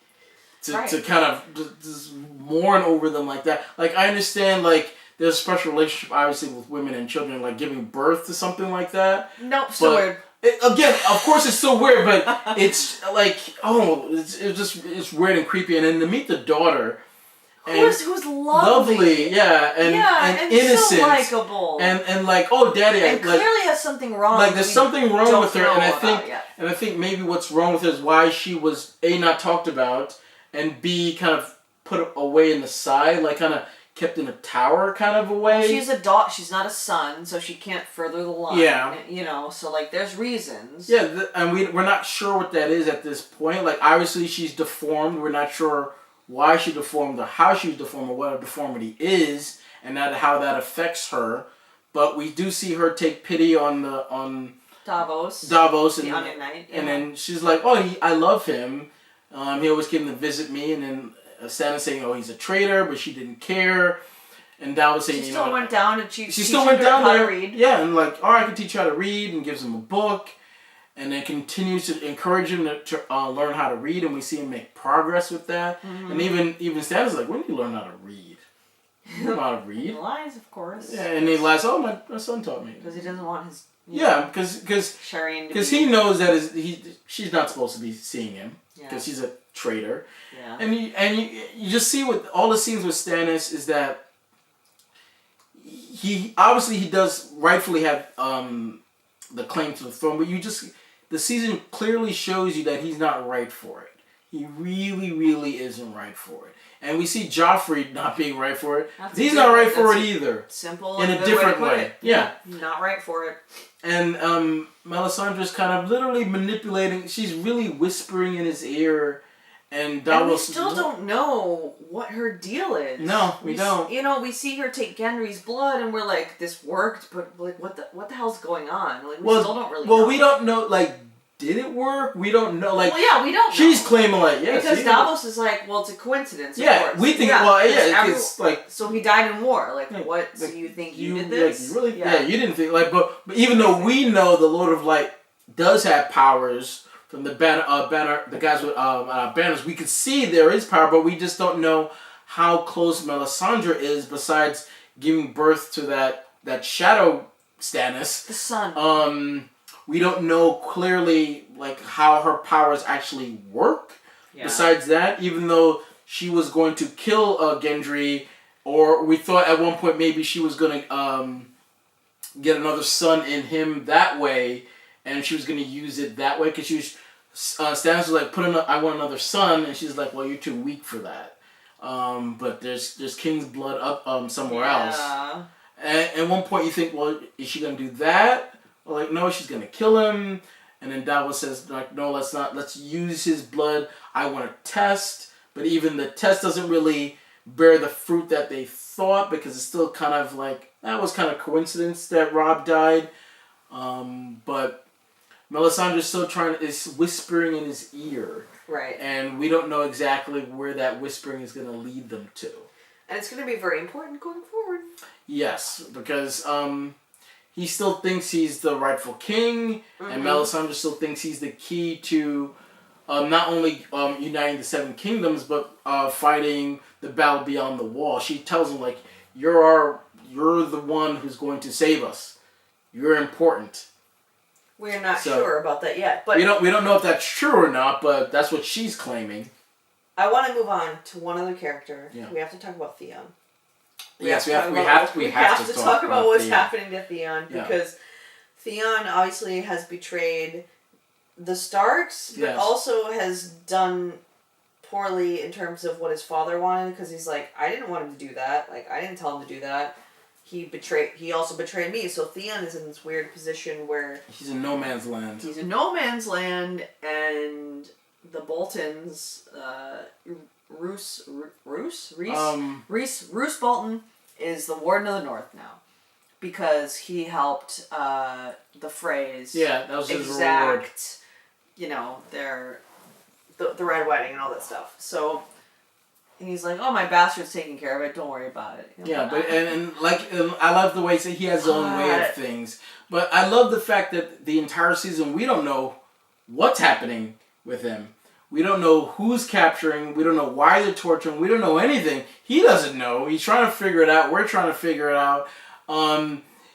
To kind of just mourn over them like that. Like I understand like there's a special relationship obviously with women and children, like giving birth to something like that.
Nope, still weird.
Again, of course it's so weird, but it's like, it's weird and creepy. And then to meet the daughter,
who's lovely,
and innocent,
so likable,
and like, oh, daddy,
and clearly has something wrong.
Like there's something wrong with her, and I think maybe what's wrong with her is why she was not talked about, and B kind of put away in the side, like kind of kept in a tower kind of a way.
She's a daughter. She's not a son, so she can't further the line.
Yeah.
So like there's reasons.
Yeah, and we're not sure what that is at this point. Like obviously she's deformed. We're not sure why she deformed or how she's deformed or what a deformity is and how that affects her. But we do see her take pity on Davos
the Onion Knight.
And then she's like, oh, I love him. He always came to visit me, and then Stannis saying, "Oh, he's a traitor," but she didn't care, and Davos saying,
"She still went down and she
still went down there,
read.
Yeah, and like, all right, I can teach you how to read," and gives him a book, and then continues to encourage him to learn how to read, and we see him make progress with that, and even Stannis is like, "When did you learn how to read? You know how to read?"
He lies, of course.
Yeah, and he lies. Oh, my son taught me.
Because he doesn't want his.
Because he knows that she's not supposed to be seeing him because he's a traitor.
Yeah.
And you just see with all the scenes with Stannis is that he does rightfully have the claim to the throne, but the season clearly shows you that he's not right for it. He really, really isn't right for it. And we see Joffrey not being right for it. He's not right for it either.
Simple
in a different way. Yeah.
Not right for it.
And Melisandre's kind of literally manipulating. She's really whispering in his ear. And
we still don't know what her deal is.
No, we don't.
We see her take Gendry's blood, and we're like, this worked, but like, what the hell's going on? Like, we still don't really know.
Well, we don't know, like, did it work? We don't know. Like,
we don't know.
She's claiming, like, yes.
Because Davos is like, well, it's a coincidence, of course.
We think, it's like...
So he died in war. Like, what? So you think you did this?
Like, really? Yeah, you didn't think, like, but even though we know the Lord of Light does have powers from the the guys with banners, we can see there is power, but we just don't know how close Melisandre is besides giving birth to that shadow Stannis.
The sun.
We don't know clearly like how her powers actually work. Yeah. Besides that, even though she was going to kill Gendry, or we thought at one point maybe she was going to get another son in him that way, and she was gonna use it that way because she was. Stannis was like, I want another son, and she's like, well, you're too weak for that. But there's king's blood up somewhere else. And at one point you think, well, is she gonna do that? Or like, no, she's gonna kill him. And then Davos says, like, no, let's not. Let's use his blood. I want to test, but even the test doesn't really bear the fruit that they thought because it's still kind of like that was kind of coincidence that Robb died. But Melisandre's still is whispering in his ear.
Right.
And we don't know exactly where that whispering is going to lead them to.
And it's going to be very important going forward.
Yes, because he still thinks he's the rightful king, and Melisandre still thinks he's the key to not only uniting the Seven Kingdoms, but fighting the battle beyond the wall. She tells him, like, you're the one who's going to save us. You're important.
We're not sure about that yet, but
we don't know if that's true or not, but that's what she's claiming.
I want to move on to one other character.
Yeah.
We have to talk about Theon.
We have to
talk about what's happening to Theon because Theon obviously has betrayed the Starks, but also has done poorly in terms of what his father wanted because he's like, I didn't want him to do that. Like, I didn't tell him to do that. He also betrayed me. So Theon is in this weird position where
he's in no man's land.
He's in no man's land, and the Boltons, Roose Bolton is the Warden of the North now because he helped the Freys.
Yeah, that was his reward.
You know, the Red Wedding and all that stuff. So. And he's like, oh, my bastard's taking care of it. Don't worry about it. You know,
yeah, but I love the way he has his own way of things. But I love the fact that the entire season we don't know what's happening with him. We don't know who's capturing. We don't know why they're torturing. We don't know anything. He doesn't know. He's trying to figure it out. We're trying to figure it out.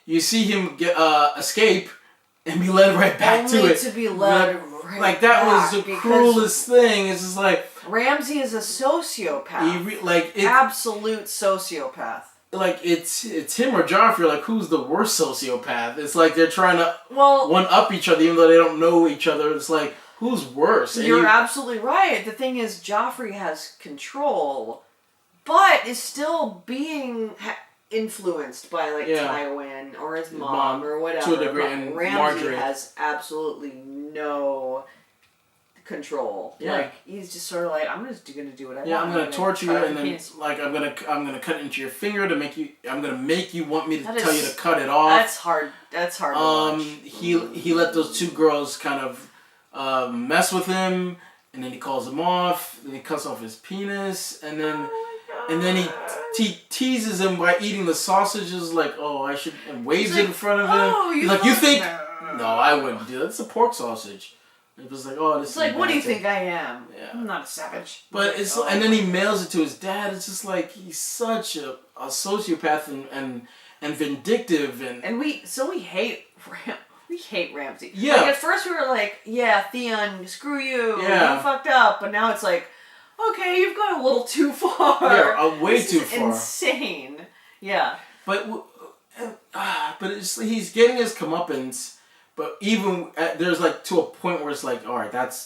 You see him escape and be led right back to it.
To be led right
like that was the cruelest thing. It's just like.
Ramsay is a sociopath. Absolute sociopath.
Like, it's him or Joffrey. Like, who's the worst sociopath? It's like they're trying to one-up each other, even though they don't know each other. It's like, who's worse?
You're absolutely right. The thing is, Joffrey has control, but is still being influenced by, like, Tywin or his mom or whatever.
To a degree, and
Ramsay
Marjorie
has absolutely no control.
Yeah.
Like, he's just sort of like, I'm just gonna do what I want.
Yeah, I'm gonna torture you, and then like I'm gonna cut into your finger to make you. I'm gonna make you want me to tell you to cut it off.
That's hard. That's hard. To watch.
He let those two girls kind of mess with him, and then he calls them off. Then he cuts off his penis, and then he teases him by eating the sausages. Like, oh, I should, and waves it in front of him.
Oh,
you think? No, I wouldn't do that. It's a pork sausage. It was like, oh, this.
It's like, what do you think I am?
Yeah.
I'm not a savage.
But it's and then he mails it to his dad. It's just like he's such a sociopath and vindictive and
we hate Ramsay.
Yeah.
Like, at first we were like, yeah, Theon, screw you.
Yeah.
You fucked up. But now it's like, okay, you've gone a little too far.
Yeah, way too far.
Insane. Yeah.
But he's getting his comeuppance. But even there's like to a point where it's like, all right, that's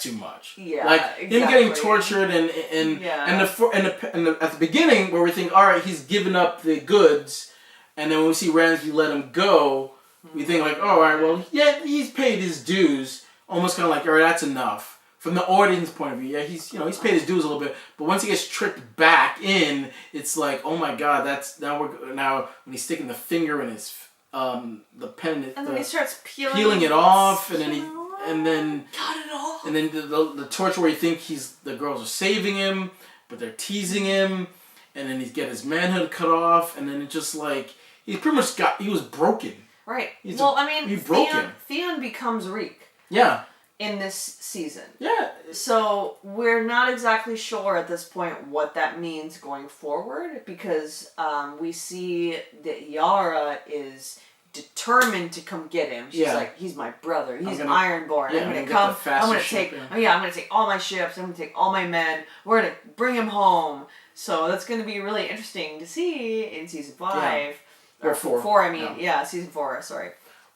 too much.
Yeah,
like
exactly.
him getting tortured and at the beginning where we think, all right, he's given up the goods, and then when we see Ramsay let him go, we think like, all right, well, yeah, he's paid his dues. Almost kind of like, all right, that's enough from the audience point of view. Yeah, he's paid his dues a little bit, but once he gets tricked back in, it's like, oh my god, that's now when he's sticking the finger in his. The pen,
and then he starts
peeling it off, and then
cut it off.
And then the torture where you think the girls are saving him, but they're teasing him, and then he's get his manhood cut off, and then it just like he pretty much he was broken.
Right. Theon becomes Reek.
Yeah.
In this season.
Yeah.
So we're not exactly sure at this point what that means going forward because we see that Yara is determined to come get him. She's like, he's my brother. He's Ironborn. I'm gonna come. I'm gonna take. I'm gonna take all my ships. I'm gonna take all my men. We're gonna bring him home. So that's gonna be really interesting to see in season 5 or 4. 4. I mean, season 4. Sorry.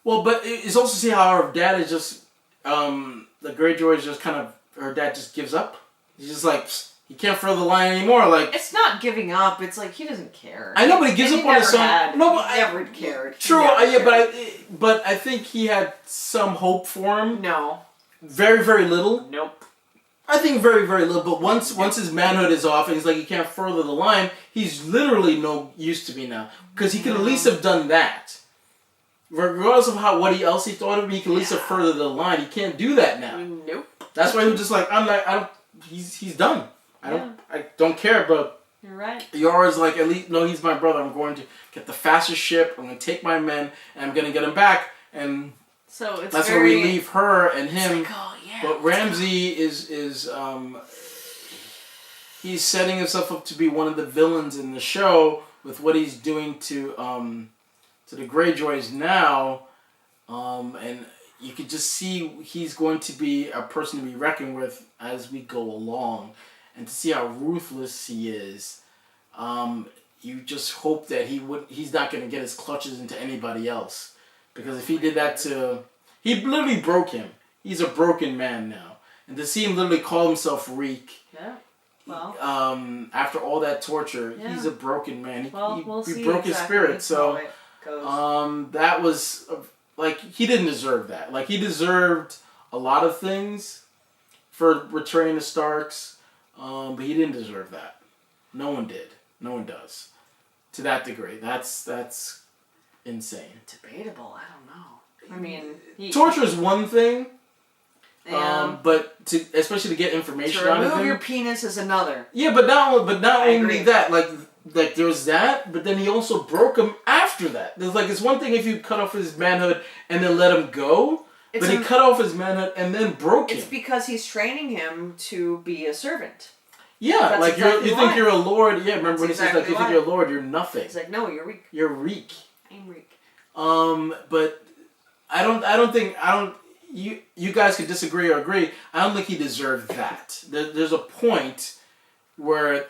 Well, but it's also see how her dad is just the Greyjoy is just kind of her dad just gives up. He's just like he can't further the line anymore. Like
it's not giving up. It's like he doesn't care.
I know, but he gives up on his son. No,
but he never cared.
True, but I think he had some hope for him.
No,
very very little.
Nope.
I think very very little. But once his manhood is off and he's like he can't further the line, he's literally no use to me now because he could at least have done that. Regardless of what else he thought of me, he could at least have furthered the line. He can't do that now.
Nope.
That's why he was just like, he's done. I don't care, but
you're right.
You're always like, at least, no, he's my brother. I'm going to get the fastest ship. I'm going to take my men, and I'm going to get him back. And
so it's
that's where we leave her and him.
Like, oh, yeah,
but Ramsay is he's setting himself up to be one of the villains in the show with what he's doing to the Greyjoys now, and you could just see he's going to be a person to be reckoned with as we go along, and to see how ruthless he is, you just hope that he's not going to get his clutches into anybody else, because if he did that he literally broke him. He's a broken man now, and to see him literally call himself Reek.
Yeah. Well,
after all that torture, he's a broken man. He
exactly
broke his spirit, so. That was like he didn't deserve that. Like he deserved a lot of things for returning the Starks, but he didn't deserve that. No one did. No one does. To that degree, that's insane.
Debatable. I don't know. I mean,
torture is one thing, but especially to get information out of him.
To remove your penis is another.
Yeah, but not only that, like there's that, but then he also broke him after that. There's it's one thing if you cut off his manhood and then let him go, but he cut off his manhood and then broke him.
It's because he's training him to be a servant.
Yeah, like you think you're a lord. Yeah, remember when he says like you think you're a lord, you're nothing.
He's like, no, you're weak.
You're weak.
I'm weak.
But I don't think you guys could disagree or agree. I don't think he deserved that. There's a point where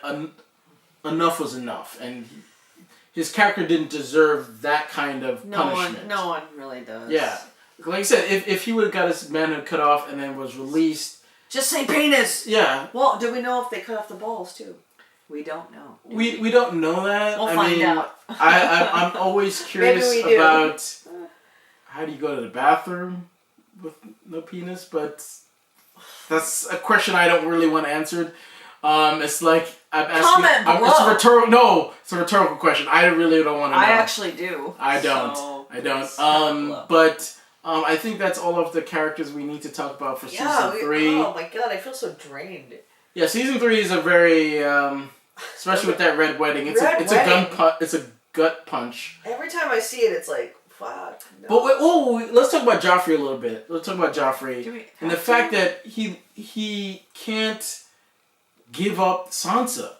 enough was enough, and his character didn't deserve that kind of punishment.
No one really does.
Yeah, like I said, if he would have got his manhood cut off and then was released,
just say penis.
Yeah.
Well, do we know if they cut off the balls too? We don't know.
We don't know that.
We'll find out.
I'm always curious about how do you go to the bathroom with no penis, but that's a question I don't really want answered. It's like I'm asking.
Comment below.
It's a rhetorical question. I really don't want to know.
I actually do.
I don't. But I think that's all of the characters we need to talk about for season 3.
Oh my god, I feel so drained.
Yeah, season 3 is a very, especially with that red wedding. It's a gut punch.
Every time I see it, it's like, fuck. No.
But let's talk about Joffrey a little bit. Let's talk about Joffrey and the fact that he can't give up Sansa,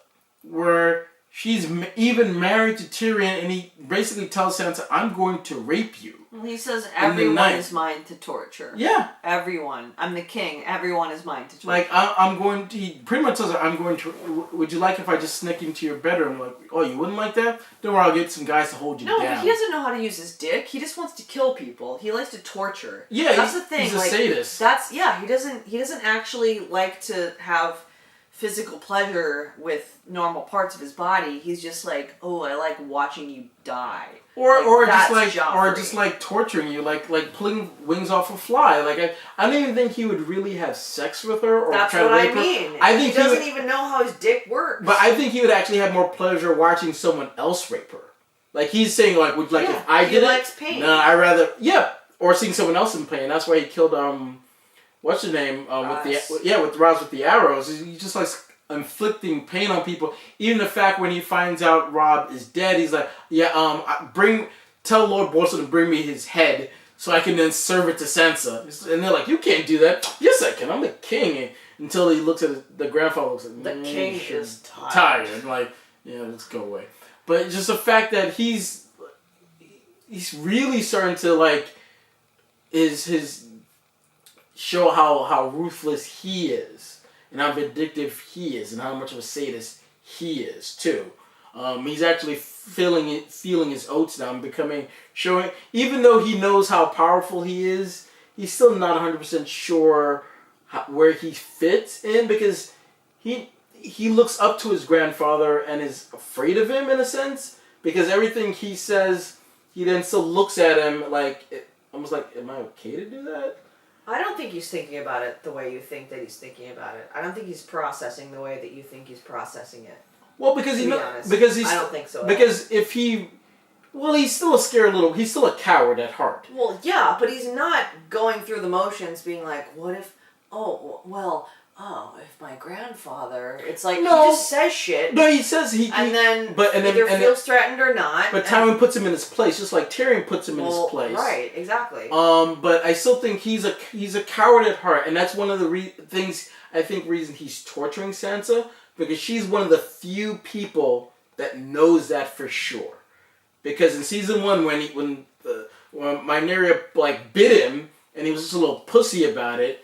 where she's even married to Tyrion, and he basically tells Sansa, "I'm going to rape you."
Well, he says everyone is mine to torture.
Yeah.
Everyone. I'm the king. Everyone is mine to torture.
Like, I'm going to... He pretty much tells her, I'm going to... Would you like if I just sneak into your bedroom? Like, oh, you wouldn't like that? Don't worry, I'll get some guys to hold you down.
No, but he doesn't know how to use his dick. He just wants to kill people. He likes to torture.
Yeah,
that's the thing.
He's a sadist.
He doesn't actually like to have physical pleasure with normal parts of his body. He's just like, oh, I like watching you die.
Or just like torturing you, like pulling wings off a fly. Like I don't even think he would really have sex with her or
try to rape her. That's what I mean. He doesn't even know how his dick works.
But I think he would actually have more pleasure watching someone else rape her. Like he's saying, like, would if I did it? He
likes pain.
No, I rather or seeing someone else in pain. That's why he killed what's her name with Roz with the arrows. He just likes inflicting pain on people. Even the fact when he finds out Robb is dead, he's like, tell Lord Bolton to bring me his head so I can then serve it to Sansa. And they're like, you can't do that. Yes, I can. I'm the king. And until he looks at the grandfather, looks like
the king is
tired. Like, let's go away. But just the fact that he's really starting to like his show how ruthless he is. And how vindictive he is, and how much of a sadist he is, too. He's actually feeling his oats now, and showing. Even though he knows how powerful he is, he's still not 100% sure where he fits in, because he looks up to his grandfather and is afraid of him in a sense, because everything he says, he then still looks at him like almost like, am I okay to do that?
I don't think he's thinking about it the way you think that he's thinking about it. I don't think he's processing the way that you think he's processing it.
Well, because I
don't think so.
Because if he, well, he's still he's still a coward at heart.
Well, yeah, but he's not going through the motions, being like, what if? If my grandfather, it's like, he just says shit.
No, he says
either feels threatened or not.
But Tywin puts him in his place, just like Tyrion puts him in his place.
Right, exactly.
But I still think he's a coward at heart, and that's one of the reason he's torturing Sansa, because she's one of the few people that knows that for sure. Because in season 1, when Nymeria bit him, and he was just a little pussy about it,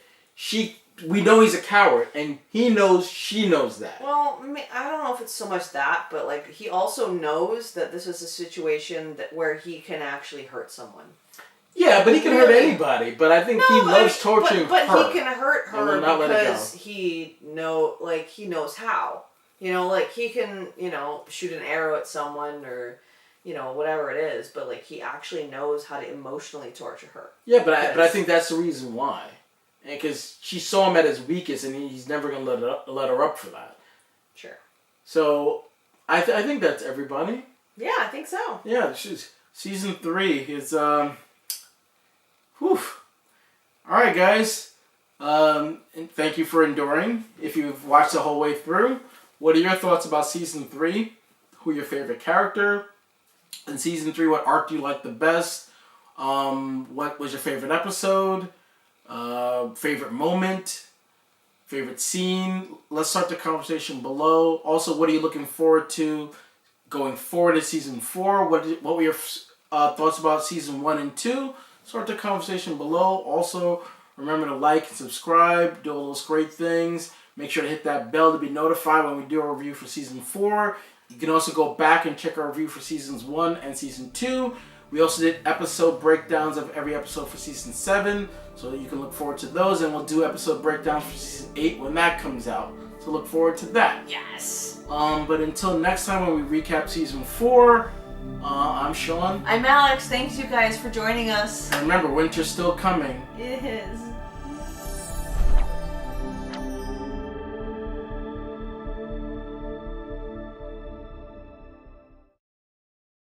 we know he's a coward, and he knows she knows that.
Well, I don't know if it's so much that, but he also knows that this is a situation where he can actually hurt someone.
Yeah, but he can hurt anybody. But I think he loves torturing her.
But he can hurt her because he knows how. He can shoot an arrow at someone or whatever it is. But he actually knows how to emotionally torture her.
Yeah, but I think that's the reason why. And because she saw him at his weakest, and he's never going to let her up for that. Sure. So, I think that's everybody.
Yeah, I think so.
Yeah, season 3 is, whew. Alright, guys. And thank you for enduring. If you've watched the whole way through, what are your thoughts about season 3? Who your favorite character? In season 3, what arc do you like the best? What was your favorite episode? Favorite moment, favorite scene. Let's start the conversation below. Also, what are you looking forward to going forward to season 4? What were your thoughts about season 1 and 2? Start the conversation below. Also, remember to like and subscribe, do all those great things. Make sure to hit that bell to be notified when we do a review for season 4. You can also go back and check our review for seasons 1 and season 2. We also did episode breakdowns of every episode for season 7, so that you can look forward to those, and we'll do episode breakdowns for season 8 when that comes out. So look forward to that.
Yes.
But until next time when we recap season 4, I'm Sean.
I'm Alex. Thanks you guys for joining us.
And remember, winter's still coming.
It is.